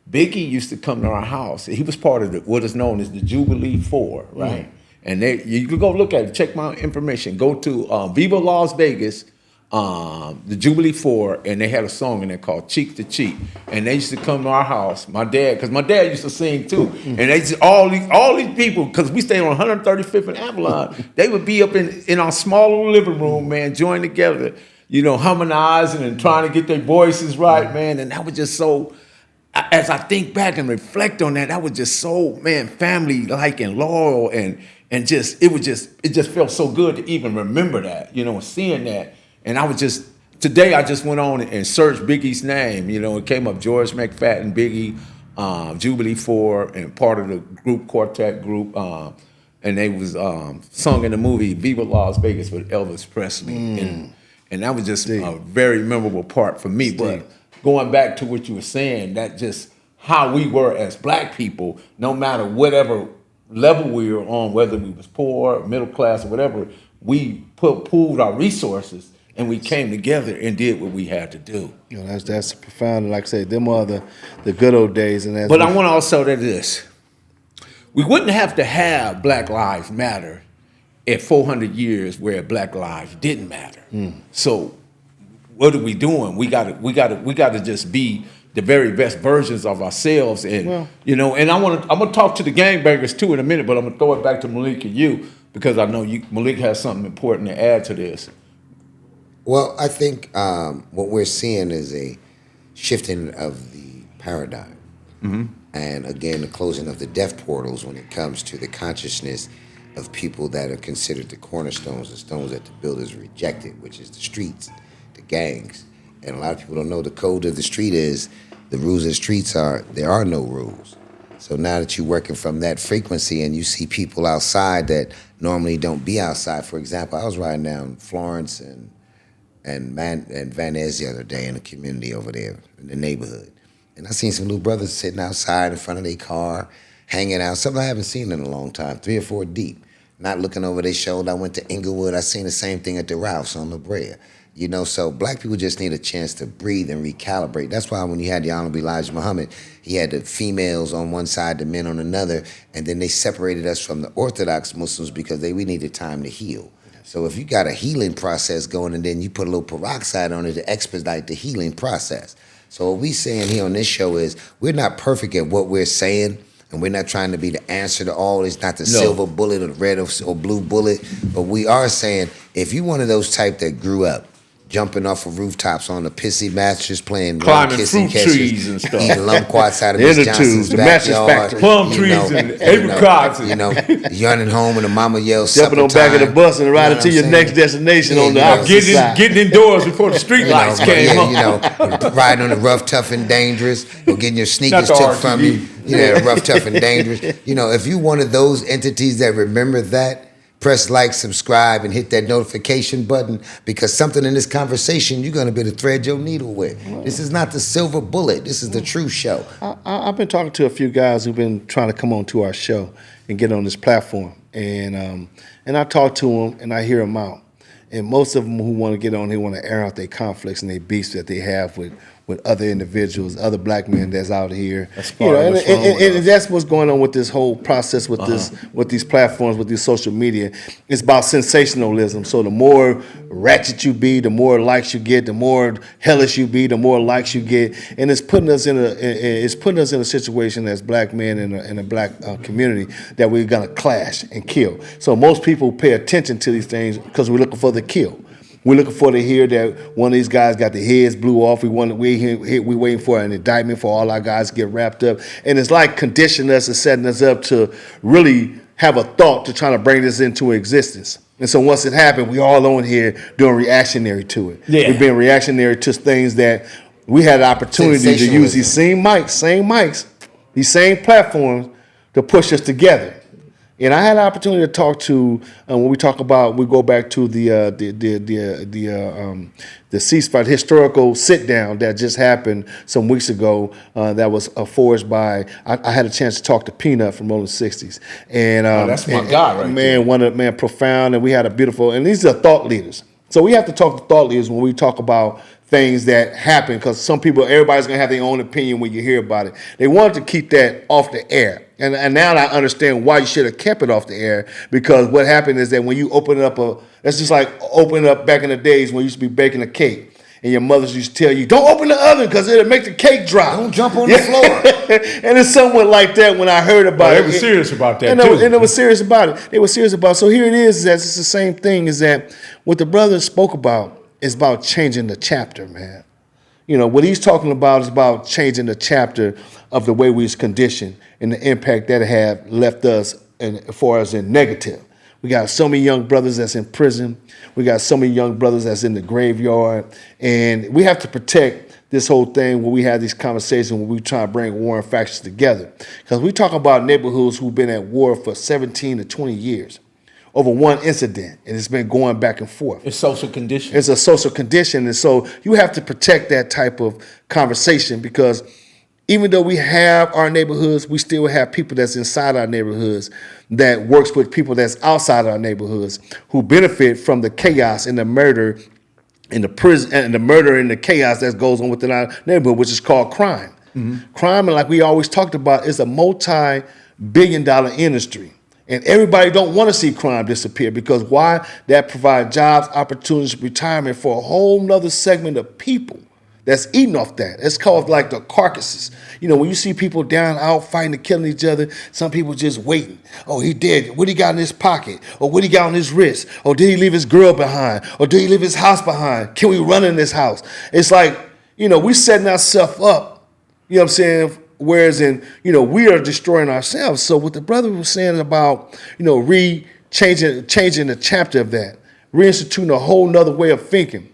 Biggie used to come to our house. He was part of what is known as the Jubilee Four, right? And you can go look at it, check my information. Go to Viva Las Vegas, the Jubilee Four, and they had a song in there called Cheek to Cheek. And they used to come to our house, because my dad used to sing too. And they just, all these people, because we stayed on 135th and Avalon, they would be up in our small little living room, man, joined together, you know, harmonizing and trying to get their voices right, man. And that was just so, as I think back and reflect on that, that was just so, man, family-like and loyal, and just, it just felt so good to even remember that, you know, seeing that. And today I just went on and searched Biggie's name. You know, it came up George McFadden, Biggie. Jubilee 4, and part of the group, Quartet group, and they was sung in the movie Viva Las Vegas with Elvis Presley. And that was just a very memorable part for me. But going back to what you were saying, that just how we were as black people, no matter whatever level we were on, whether we was poor, middle class, or whatever, we pooled our resources and we came together and did what we had to do. You know, that's profound. Like I said, them are the good old days. And but I want to also say this: we wouldn't have to have Black Lives Matter at 400 years where Black lives didn't matter. So, what are we doing? We got to just be the very best versions of ourselves, and you know. And I'm gonna talk to the gangbangers too in a minute, but I'm gonna throw it back to Malik and you because I know Malik has something important to add to this. Well, I think what we're seeing is a shifting of the paradigm. And again, the closing of the death portals when it comes to the consciousness of people that are considered the cornerstones, the stones that the builders rejected, which is the streets, the gangs. And a lot of people don't know the code of the street is, the rules of the streets are, there are no rules. So now that you're working from that frequency and you see people outside that normally don't be outside. For example, I was riding down Florence and Van Ness the other day in the community over there in the neighborhood. And I seen some little brothers sitting outside in front of their car, hanging out, something I haven't seen in a long time, 3 or 4 deep, not looking over their shoulder. I went to Inglewood, I seen the same thing at the Ralph's on La Brea. You know, so black people just need a chance to breathe and recalibrate. That's why when you had the Honorable Elijah Muhammad, he had the females on one side, the men on another, and then they separated us from the Orthodox Muslims because we needed time to heal. So if you got a healing process going and then you put a little peroxide on it to expedite the healing process. So what we saying here on this show is we're not perfect at what we're saying, and we're not trying to be the answer to all. It's not the silver bullet or the red or blue bullet, but we are saying if you're one of those type that grew up jumping off of rooftops on the pissy mattress, playing climbing kissing fruit trees and stuff, eating lumquats out of Miss Johnson's backyard, plum trees and apricots, you know, running home and the mama yells, jumping on back of the bus and riding to your next destination on the opposite side. Getting indoors before the street lights came on. You know, riding on the rough, tough, and dangerous, or getting your sneakers took from you. You know, rough, tough, and dangerous. You know, if you one of those entities that remember that, press like, subscribe, and hit that notification button, because something in this conversation you're going to be able to thread your needle with. This is not the silver bullet. This is the Truce show. I've been talking to a few guys who've been trying to come on to our show and get on this platform. And I talk to them and I hear them out. And most of them who want to get on, they want to air out their conflicts and their beefs that they have with other individuals, other black men that's out here. And that's what's going on with this whole process with with these platforms, with these social media. It's about sensationalism. So the more ratchet you be, the more likes you get, the more hellish you be, the more likes you get. And it's putting us in a situation as black men in a black community that we're gonna clash and kill. So most people pay attention to these things because we're looking for the kill. We're looking for to hear that one of these guys got their heads blew off. We're waiting for an indictment for all our guys to get wrapped up. And it's like conditioning us and setting us up to really have a thought to try to bring this into existence. And so once it happened, we all on here doing reactionary to it. Yeah. We've been reactionary to things that we had an opportunity to use these same mics, these same platforms to push us together. And I had an opportunity to talk to when we go back to the ceasefire, historical sit down that just happened some weeks ago. That was forged by. I had a chance to talk to Peanut from Rolling 60s, and that's my guy, right? Man, profound, and we had a beautiful. And these are thought leaders. So we have to talk to thought leaders when we talk about things that happen, because everybody's gonna have their own opinion when you hear about it. They wanted to keep that off the air. And now I understand why you should have kept it off the air, because what happened is that when you open up that's just like opening up back in the days when you used to be baking a cake. And your mothers used to tell you, don't open the oven because it'll make the cake drop. Don't jump on the floor. And it's somewhat like that when I heard about it. They were serious about that, and they were serious about it. They were serious about it. So here it is, that it's the same thing, is that what the brother spoke about is about changing the chapter, man. You know, what he's talking about is about changing the chapter of the way we was conditioned and the impact that it had left us for us in negative. We got so many young brothers that's in prison. We got so many young brothers that's in the graveyard. And we have to protect this whole thing when we have these conversations when we try to bring warring factions together. Because we talk about neighborhoods who've been at war for 17 to 20 years over one incident, and it's been going back and forth. It's social condition. It's a social condition, and so you have to protect that type of conversation because even though we have our neighborhoods, we still have people that's inside our neighborhoods that works with people that's outside our neighborhoods who benefit from the chaos and the murder and the prison and the murder and the chaos that goes on within our neighborhood, which is called crime. Crime, and like we always talked about, is a multi-billion-dollar industry. And everybody don't want to see crime disappear because why? That provides jobs, opportunities, retirement for a whole nother segment of people that's eating off that. It's called like the carcasses. You know, when you see people down out fighting and killing each other, some people just waiting. Oh, he dead. What he got in his pocket? Or what he got on his wrist? Or did he leave his girl behind? Or did he leave his house behind? Can we run in this house? It's like, you know, we setting ourselves up, you know what I'm saying? Whereas we are destroying ourselves. So what the brother was saying about, changing the chapter of that, reinstituting a whole nother way of thinking,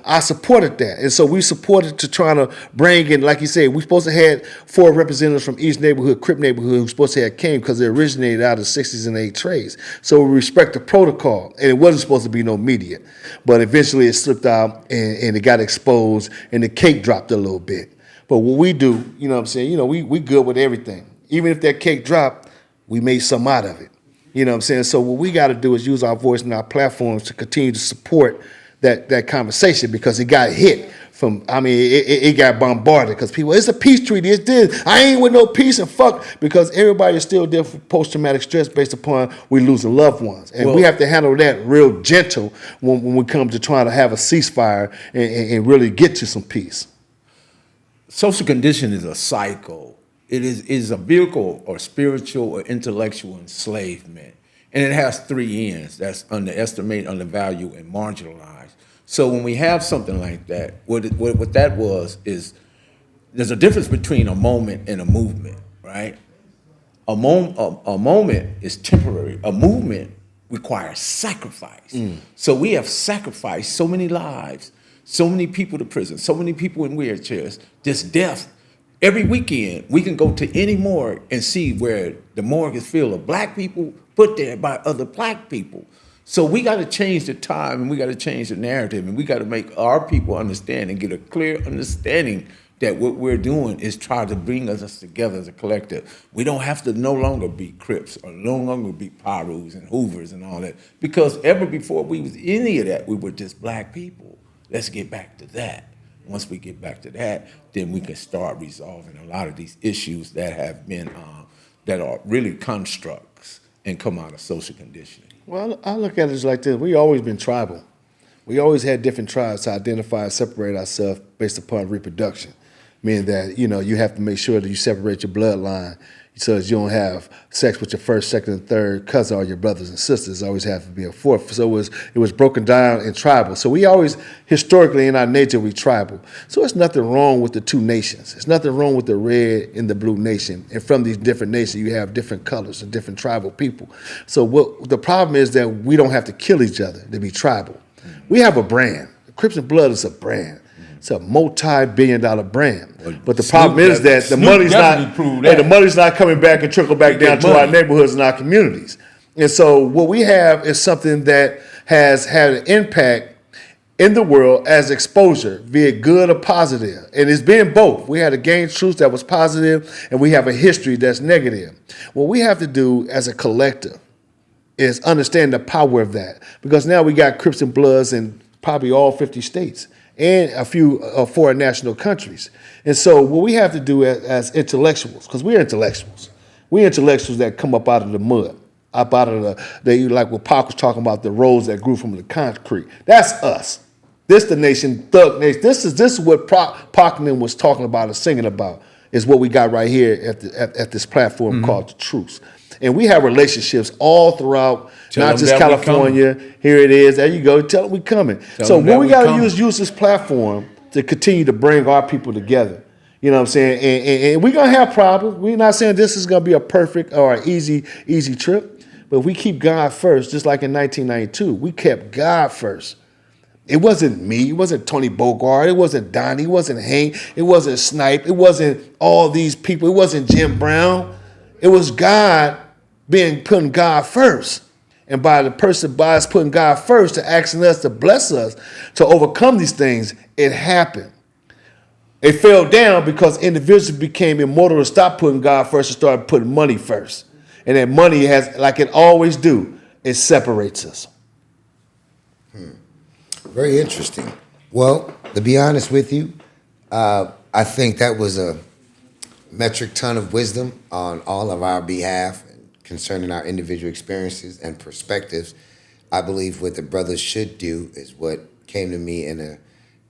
I supported that. And so we supported to try to bring in, like you said, we're supposed to have 4 representatives from each neighborhood, Crip neighborhood, who's supposed to have came because they originated out of the 60s and 8 trades. So we respect the protocol. And it wasn't supposed to be no media. But eventually it slipped out and it got exposed and the cake dropped a little bit. But what we do, we good with everything. Even if that cake dropped, we made some out of it. You know what I'm saying? So what we got to do is use our voice and our platforms to continue to support that conversation because it got hit from, it got bombarded because people, it's a peace treaty, it's this, I ain't with no peace and fuck, because everybody is still there for post-traumatic stress based upon we losing loved ones. And we have to handle that real gentle when we come to trying to have a ceasefire and really get to some peace. Social condition is a cycle. It is a vehicle or spiritual or intellectual enslavement. And it has 3 ends. That's underestimate, undervalue, and marginalize. So when we have something like that, what that was is there's a difference between a moment and a movement, right? A moment is temporary. A movement requires sacrifice. So we have sacrificed so many lives, so many people to prison, so many people in wheelchairs, just death. Every weekend, we can go to any morgue and see where the morgue is filled of black people put there by other black people. So we got to change the time and we got to change the narrative and we got to make our people understand and get a clear understanding that what we're doing is try to bring us together as a collective. We don't have to no longer be Crips or no longer be Pyrus and Hoovers and all that, because ever before we was any of that, we were just black people. Let's get back to that. Once we get back to that, then we can start resolving a lot of these issues that have been, that are really constructs and come out of social conditioning. Well, I look at it like this. We always been tribal. We always had different tribes to identify and separate ourselves based upon reproduction, meaning that, you have to make sure that you separate your bloodline so that you don't have sex with your first, second, and third cousin or your brothers and sisters. Always have to be a fourth. So it was broken down in tribal. So we always, historically in our nature, we tribal. So there's nothing wrong with the 2 nations. There's nothing wrong with the red and the blue nation. And from these different nations, you have different colors and different tribal people. So the problem is that we don't have to kill each other to be tribal. We have a brand. Crips and Blood is a brand. It's a multi-billion-dollar brand. But the problem is that the money's not coming back and trickle back down to our neighborhoods and our communities. And so what we have is something that has had an impact in the world as exposure, be it good or positive. And it's been both. We had a gain Truce that was positive, and we have a history that's negative. What we have to do as a collective is understand the power of that. Because now we got Crips and Bloods in probably all 50 states. And a few foreign national countries. And so what we have to do as intellectuals, because we're intellectuals. We're intellectuals that come up out of the mud, up out of like what Pac was talking about, the roads that grew from the concrete. That's us. This the nation, thug nation. This is what Pac was talking about and singing about, is what we got right here at this platform called the Truce. And we have relationships all throughout, not just California. Here it is. There you go. Tell them we coming. So what we got to use this platform to continue to bring our people together. You know what I'm saying? And we're going to have problems. We're not saying this is going to be a perfect or an easy trip. But if we keep God first, just like in 1992, we kept God first. It wasn't me. It wasn't Tony Bogart. It wasn't Donnie. It wasn't Hank. It wasn't Snipe. It wasn't all these people. It wasn't Jim Brown. It was God putting God first. And by us putting God first to asking us to bless us to overcome these things, it happened. It fell down because individuals became immortal to stop putting God first and started putting money first. And that money has, like it always do, it separates us. Very interesting. Well, to be honest with you, I think that was a metric ton of wisdom on all of our behalf concerning our individual experiences and perspectives. I believe what the brothers should do is what came to me in an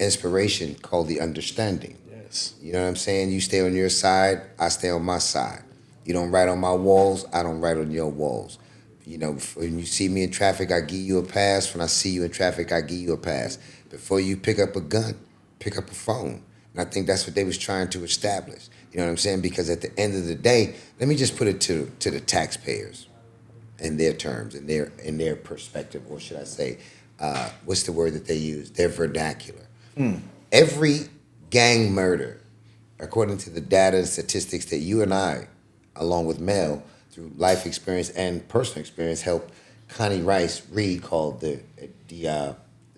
inspiration called the understanding. Yes. You know what I'm saying? You stay on your side, I stay on my side. You don't write on my walls, I don't write on your walls. You know, when you see me in traffic, I give you a pass. When I see you in traffic, I give you a pass. Before you pick up a gun, pick up a phone. And I think that's what they was trying to establish. You know what I'm saying? Because at the end of the day, let me just put it to the taxpayers in their terms, in their perspective, or should I say, what's the word that they use? Their vernacular. Every gang murder, according to the data and statistics that you and I, along with Mel, through life experience and personal experience, helped Connie Rice read, called the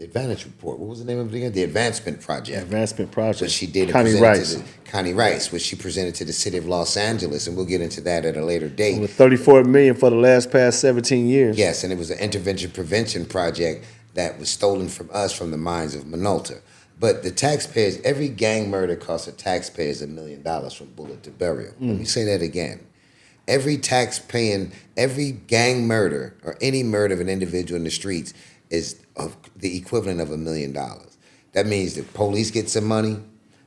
Advantage Report. What was the name of it again? The Advancement Project. Advancement Project. Which she did. Connie Rice. Connie Rice, which she presented to the city of Los Angeles, and we'll get into that at a later date. With $34 million for the past 17 years. Yes, and it was an intervention prevention project that was stolen from us from the mines of Minolta. But the taxpayers, every gang murder costs the taxpayers $1 million from bullet to burial. Let me say that again. Every gang murder or any murder of an individual in the streets is of the equivalent of $1 million. That means the police get some money,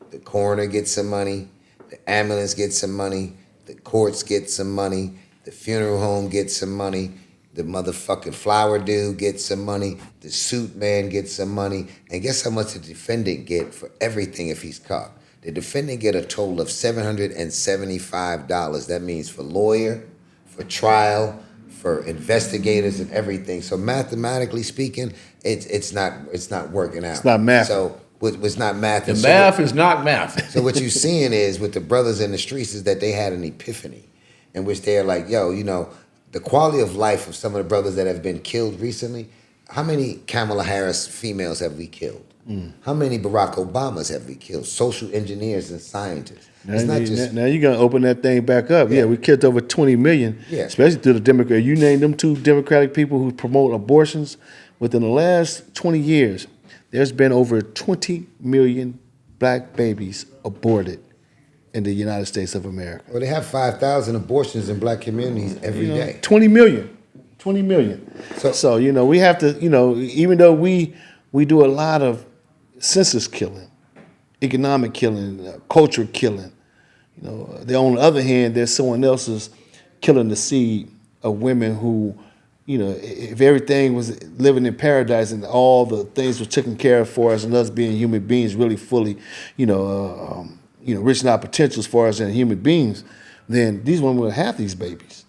the coroner gets some money, the ambulance gets some money, the courts get some money, the funeral home gets some money, the motherfucking flower dude gets some money, the suit man gets some money, and guess how much the defendant get for everything if he's caught? The defendant get a total of $775. That means for lawyer, for trial, for investigators and everything. So mathematically speaking, it's not working out. It's not math. So it's not math. The math is not math. So what you're seeing is with the brothers in the streets is that they had an epiphany in which they're like, yo, you know, the quality of life of some of the brothers that have been killed recently, how many Kamala Harris females have we killed? How many Barack Obamas have we killed? Social engineers and scientists. It's not just Now you're going to open that thing back up. Yeah, we killed over 20 million, Yeah. especially through the Democrat. You name them two Democratic people who promote abortions. Within the last 20 years, there's been over 20 million black babies aborted in the United States of America. Well, they have 5,000 abortions in black communities every day. 20 million. 20 million. So, you know, we have to, you know, even though we do a lot of census killing, economic killing, culture killing, you know, on the other hand, there's someone else's killing the seed of women who, you know, if everything was living in paradise and all the things were taken care of for us and us being human beings really fully, reaching our potential as far as in human beings, then these women would have these babies.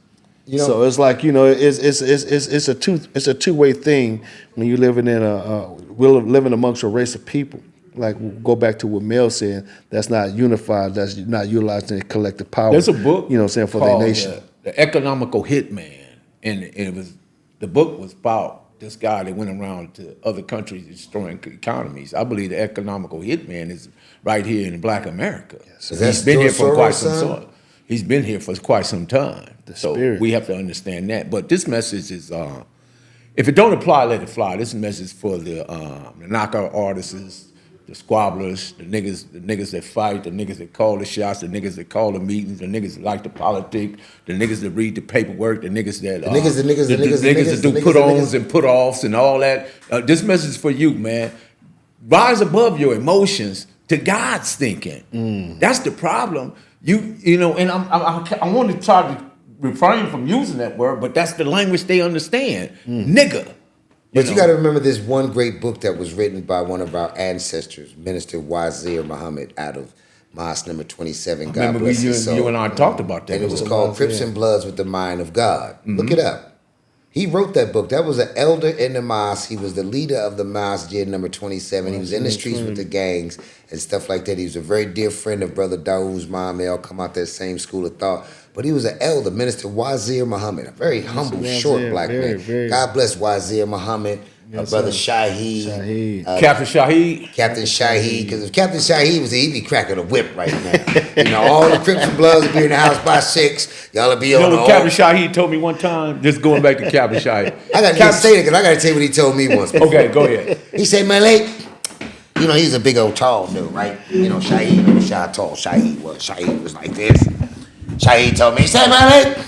You know, so it's like, you know, it's a two-way thing when you're living we're living amongst a race of people. Like, we'll go back to what Mel said, that's not unified, that's not utilizing their collective power. There's a book, you know what I'm saying, for their nation. The Economical Hitman, and the book was about this guy that went around to other countries destroying economies. I believe the economical hitman is right here in Black America. Yes. He's been here for quite some time. He's been here for quite some time. So we have to understand that. But this message is, if it don't apply, let it fly. This message is for the knockout artists, the squabblers, the niggas that fight, the niggas that call the shots, the niggas that call the meetings, the niggas that like the politics, the niggas that read the paperwork, the niggas that do put-ons and put-offs and all that. This message is for you, man. Rise above your emotions to God's thinking. That's the problem. You know, and I want to try to refrain from using that word, but that's the language they understand. Nigga. But you got to remember this one great book that was written by one of our ancestors, Minister Wazir Muhammad, out of Mosque number 27. God bless his soul. You and I talked about that. And it was called Crips and Bloods with the Mind of God. Look it up. He wrote that book. That was an elder in the mosque. He was the leader of the mosque, number 27. He was in the streets with the gangs and stuff like that. He was a very dear friend of Brother Dawood's mom. They all come out that same school of thought. But he was an elder, Minister Wazir Muhammad, a very humble, short black man. God bless Wazir Muhammad. Brother Shaheed. Captain Shaheed. Captain Shaheed. Because if Captain Shaheed was here, he'd be cracking a whip right now. All the Crips and Bloods would be in the house by 6. Y'all would be on the what Captain Shaheed told me one time? Just going back to Captain Shaheed. I got to say it because I got to tell you what he told me once before. Okay, go ahead. He said, Malik, he's a big old tall dude, right? Shaheed was shy tall. Shaheed was like this. Shaheed told me, he said, Malik.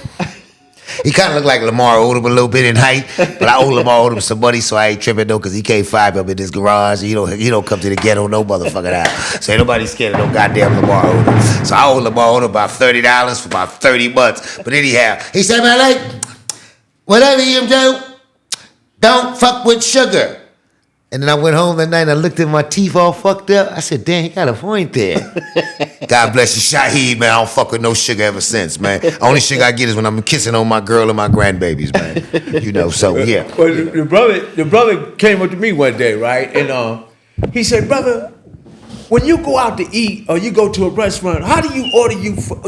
He kind of looked like Lamar Odom a little bit in height, but I owe Lamar Odom some money, so I ain't tripping though, because he can't find me up in this garage. He don't come to the ghetto no motherfucking house. So ain't nobody scared of no goddamn Lamar Odom. So I owe Lamar Odom about $30 for about 30 months. But anyhow, he said, man, like, whatever you do, don't fuck with sugar. And then I went home that night and I looked at my teeth all fucked up. I said, damn, he got a point there. God bless you, Shaheed, man. I don't fuck with no sugar ever since, man. Only sugar I get is when I'm kissing on my girl and my grandbabies, man. So yeah. Well, the brother came up to me one day, right? And he said, brother, when you go out to eat or you go to a restaurant, how do you order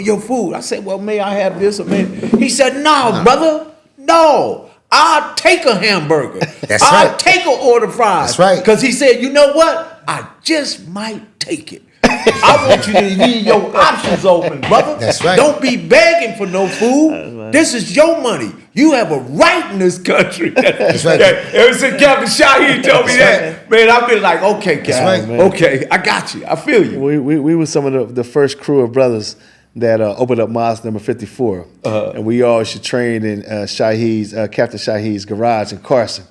your food? I said, well, may I have this or may? He said, no, brother, no. I'll take a hamburger. I'll take an order fries. That's right. Because he said, you know what? I just might take it. I want you to leave your options open, brother. That's right. Don't be begging for no food. This is your money. You have a right in this country. That's right. Ever since Captain Shaheed told me that, man, I've been like, okay, Captain. Right, okay, I got you. I feel you. We were some of the first crew of brothers that opened up mosque number 54. And we all should train in Captain Shaheed's garage in Carson.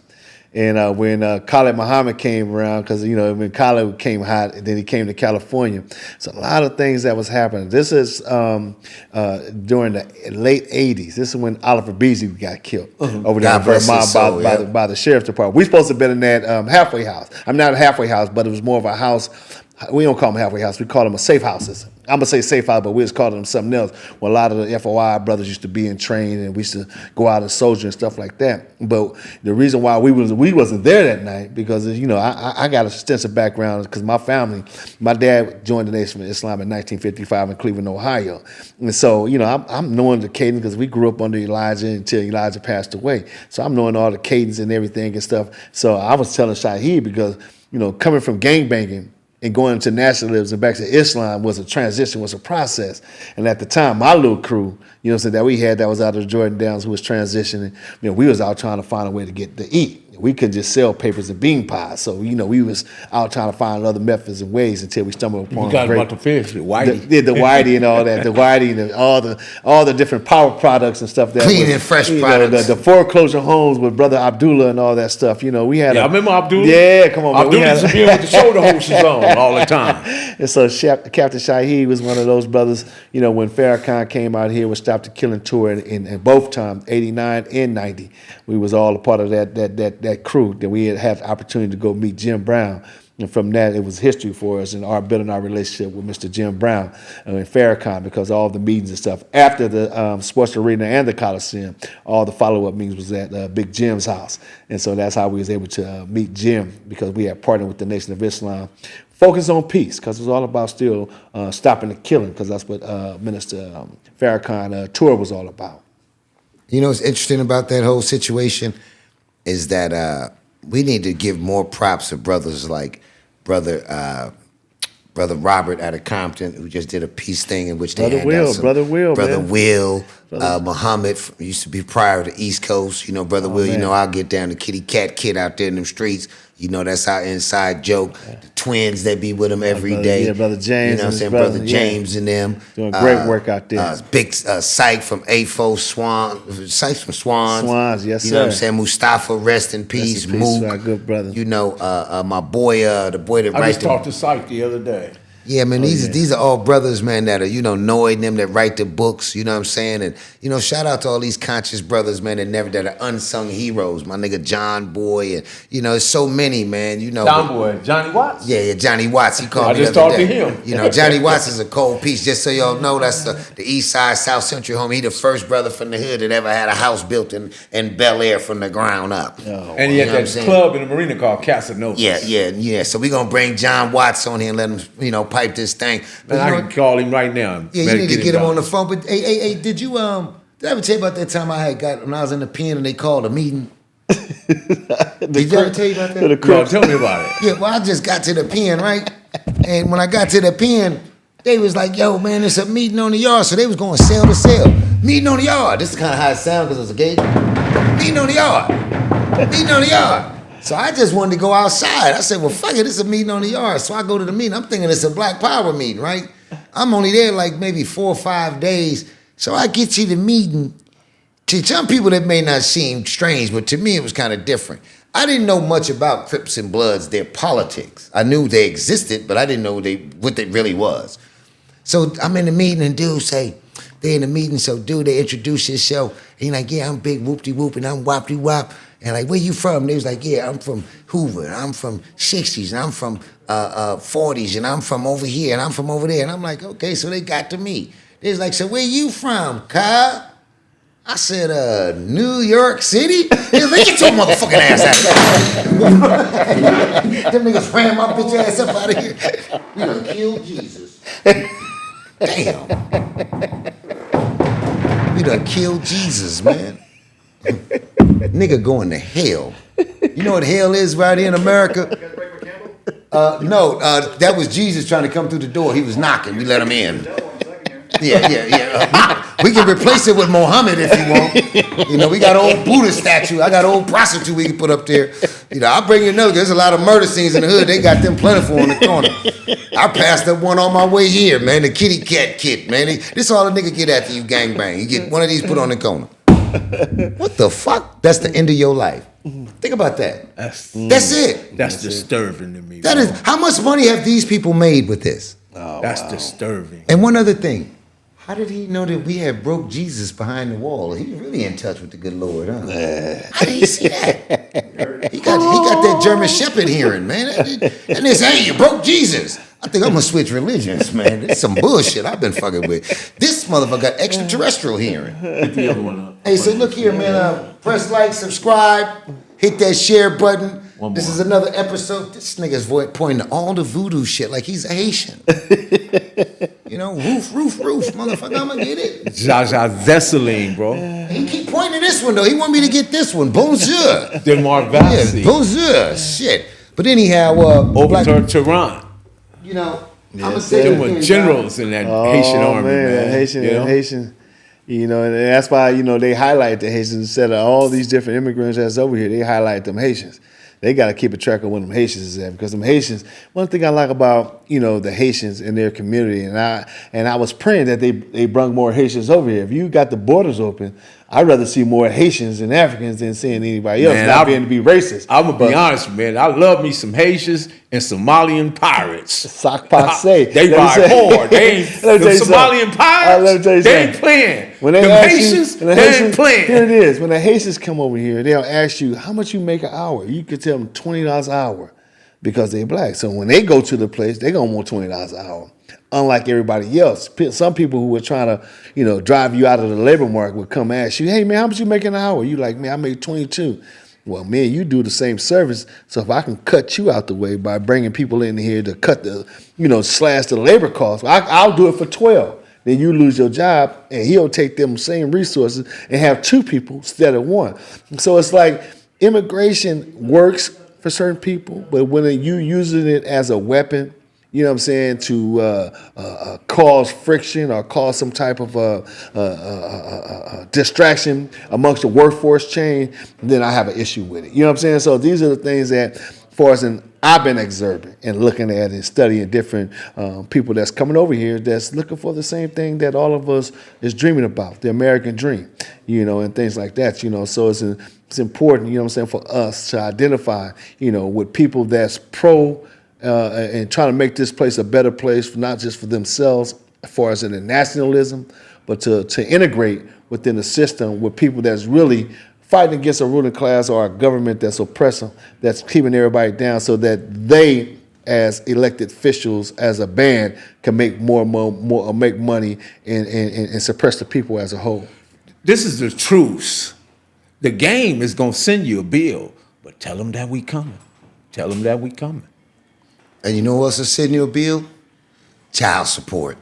And when Khalid Muhammad came around, because, when Khalid came hot, and then he came to California. So a lot of things that was happening. This is during the late 80s. This is when Oliver Beasley got killed over there in Vermont by the sheriff's department. We supposed to have been in that halfway house. I'm not a halfway house, but it was more of a house. We don't call them halfway house. We call them a safe houses. I'm going to say safe house, but we just call them something else. Well, a lot of the FOI brothers used to be in training, and we used to go out and soldier and stuff like that. But the reason why we wasn't there that night, because, I got an extensive background, because my dad joined the Nation of Islam in 1955 in Cleveland, Ohio. And so, I'm knowing the cadence, because we grew up under Elijah until Elijah passed away. So I'm knowing all the cadence and everything and stuff. So I was telling Shaheed, because, coming from gangbanging, and going to nationalism and back to Islam was a transition, was a process. And at the time, my little crew, that we had that was out of the Jordan Downs who was transitioning, we was out trying to find a way to get to eat. We couldn't just sell papers and bean pies. So, we was out trying to find other methods and ways until we stumbled upon about the fish, the whitey. The whitey and all that, the whitey and all the different power products and stuff. Clean and fresh products. The foreclosure homes with Brother Abdullah and all that stuff. We had I remember Abdullah. Yeah, come on. Abdullah used to be with the shoulder holsters on all the time. And so Captain Shaheed was one of those brothers, when Farrakhan came out here with Stop the Killing tour in both times, 89 and 90. We was all a part of that crew that we had the opportunity to go meet Jim Brown. And from that, it was history for us and building our relationship with Mr. Jim Brown and Farrakhan, because all the meetings and stuff after the sports arena and the Coliseum, all the follow-up meetings was at Big Jim's house. And so that's how we was able to meet Jim, because we had partnered with the Nation of Islam, focus on peace, because it was all about still stopping the killing, because that's what Minister Farrakhan tour was all about. What's interesting about that whole situation is that we need to give more props to brothers like Brother Robert out of Compton, who just did a peace thing in which they had Brother Will, Muhammad used to be prior to East Coast. Brother Will, man. I'll get down to Kitty Cat Kid out there in them streets. That's our inside joke. The twins that be with him every day. Yeah, Brother James. Brother James and them. Doing great work out there. Big Syke from A4 Syke from Swans. Swans, yes, sir. You know what I'm saying? Mustafa, rest in peace. Mook. Our good brother. My boy, the boy that I just talked to Syke the other day. Yeah, man, these are all brothers, man, that are, knowing them, that write the books, you know what I'm saying? And, shout out to all these conscious brothers, man, that are unsung heroes. My nigga John Boy, and, there's so many, man, John Boy, Johnny Watts? Yeah, Johnny Watts, he called me I just the other talked to day. him. Johnny Watts is a cold piece, just so y'all know, that's the East Side, South Central home. He the first brother from the hood that ever had a house built in Bel Air from the ground up. And he had that club in the marina called Casanova. Yeah. So we're going to bring John Watts on here and let him, pipe this thing. And I can call him right now. Yeah, you need to get him on the phone. But hey, did you did I ever tell you about that time when I was in the pen and they called a meeting? Did you ever tell you about that? No, tell me about it. Yeah, well, I just got to the pen, right? And when I got to the pen, they was like, yo, man, it's a meeting on the yard. So they was going cell to cell. Meeting on the yard. This is kind of how it sounds because it's a gate. Meeting on the yard. Meeting on the yard. So I just wanted to go outside. I said, well, fuck it, it's a meeting on the yard. So I go to the meeting. I'm thinking it's a Black Power meeting, right? I'm only there like maybe 4 or 5 days. So I get to the meeting. To some people that may not seem strange, but to me it was kind of different. I didn't know much about Crips and Bloods, their politics. I knew they existed, but I didn't know what they really was. So I'm in the meeting and dudes say, they're in the meeting, so dude, they introduce himself. And he's like, yeah, I'm Big Whoop-de-Whoop and I'm Wop-de-Wop. And like, where you from? They was like, yeah, I'm from Hoover, and I'm from 60s, and I'm from 40s, and I'm from over here, and I'm from over there. And I'm like, okay, so they got to me. They was like, so where you from, Kyle? I said, New York City? They was like, get your motherfucking ass out of here. Them niggas ran my bitch ass up out of here. We done killed Jesus. Damn. We done killed Jesus, man. Nigga going to hell. You know what hell is right here in America? No, that was Jesus trying to come through the door. He was knocking. We let him in. Yeah. We can replace it with Muhammad if you want. We got old Buddha statue. I got old prostitute we can put up there. I'll bring you another. There's a lot of murder scenes in the hood. They got them plentiful on the corner. I passed up one on my way here, man. The kitty cat kit, man. This all a nigga get after you gangbang. You get one of these put on the corner. What the fuck? That's the end of your life. Think about that. That's it. That's disturbing to me. That is. How much money have these people made with this? That's disturbing. And one other thing. How did he know that we had broke Jesus behind the wall? He was really in touch with the good Lord, huh? How did he see that? He got that German Shepherd hearing, man. And they say, hey, you broke Jesus. I think I'm going to switch religions, man. It's some bullshit I've been fucking with. This motherfucker got extraterrestrial hearing. Put the other one up. Hey, so look here, man. Press like, subscribe, hit that share button. This is another episode. This nigga's pointing to all the voodoo shit like he's a Haitian. Roof, motherfucker, I'm gonna get it. Jaja Vesseline, bro. He keep pointing to this one, though. He want me to get this one. Bonjour. Demar Vassie. Yeah, bonjour. Shit. But anyhow, Over to Tehran. I'm gonna say Them were generals in that Haitian army, man. Haitian. And that's why, they highlight the Haitians instead of all these different immigrants that's over here. They highlight them Haitians. They got to keep a track of when them Haitians is at, because them Haitians. One thing I like about the Haitians in their community, and I was praying that they brought more Haitians over here. If you got the borders open, I'd rather see more Haitians and Africans than seeing anybody else. Not being to be racist. I'm gonna be honest, man. I love me some Haitians and Somalian pirates. Sac passe. They ride hard. They ain't the Somalian pirates. They ain't playing. When they Haitians, they ain't playing. Here it is. When the Haitians come over here, they'll ask you how much you make an hour. You could tell them $20 an hour because they're black. So when they go to the place, they're gonna want $20 an hour. Unlike everybody else, some people who were trying to, drive you out of the labor market would come ask you, hey man, how much you make an hour? You like, man, I make 22. Well, man, you do the same service. So if I can cut you out the way by bringing people in here to cut the, slash the labor costs, I'll do it for 12. Then you lose your job, and he'll take them same resources and have 2 people instead of 1. So it's like immigration works for certain people, but when you using it as a weapon, to cause friction or cause some type of distraction amongst the workforce chain, then I have an issue with it. You know what I'm saying? So these are the things that, I've been observing and looking at and studying different people that's coming over here that's looking for the same thing that all of us is dreaming about, the American dream, and things like that, So it's important, for us to identify, with people that's pro and trying to make this place a better place, not just for themselves, as far as in the nationalism, but to integrate within the system with people that's really fighting against a ruling class or a government that's oppressive, that's keeping everybody down, so that they, as elected officials, as a band, can make more make money and suppress the people as a whole. This is the truce. The game is gonna send you a bill, but tell them that we coming. Tell them that we coming. And you know what's a send you a bill? Child support.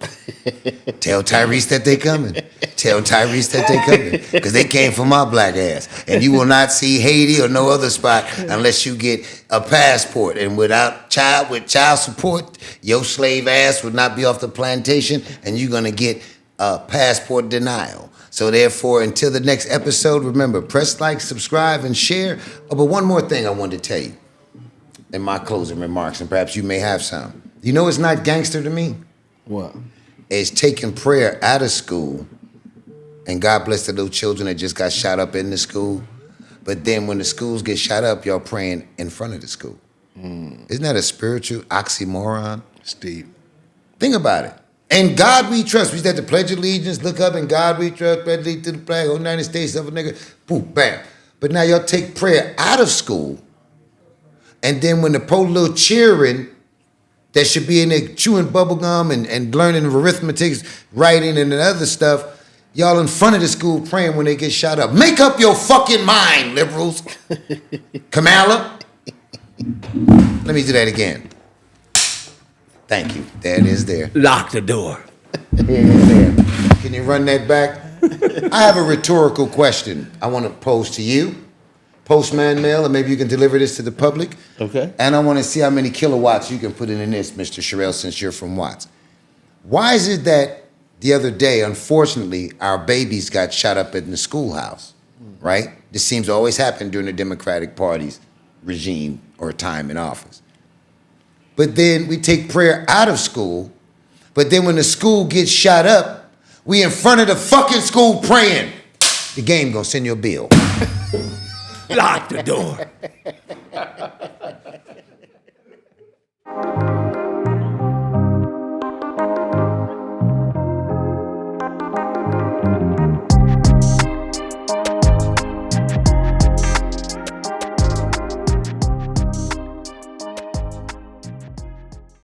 Tell Tyrese that they coming. Tell Tyrese that they coming. Because they came for my black ass. And you will not see Haiti or no other spot unless you get a passport. And with child support, your slave ass would not be off the plantation, and you're gonna get a passport denial. So therefore, until the next episode, remember, press like, subscribe, and share. Oh, but one more thing I wanted to tell you in my closing remarks, and perhaps you may have some. You know it's not gangster to me? What? It's taking prayer out of school, and God bless the little children that just got shot up in the school. But then when the schools get shot up, y'all praying in front of the school. Isn't that a spiritual oxymoron? Steve. Think about it. And God we trust. We used to have to pledge allegiance, look up, and God we trust, pledge allegiance to the flag, of the United States of a nigga, boom, bam. But now y'all take prayer out of school, and then when the little cheering that should be in there chewing bubble gum and learning arithmetic, writing, and other stuff, y'all in front of the school praying when they get shot up. Make up your fucking mind, liberals. Kamala. Let me do that again. Thank you. There it is there. Lock the door. There. Can you run that back? I have a rhetorical question I want to pose to you. Postman mail, or maybe you can deliver this to the public. Okay. And I want to see how many kilowatts you can put in this, Mr. Sherrill, since you're from Watts. Why is it that the other day, unfortunately, our babies got shot up in the schoolhouse, right? This seems to always happen during the Democratic Party's regime or time in office. But then we take prayer out of school, but then when the school gets shot up, we in front of the fucking school praying. The game gonna send you a bill. Lock the door.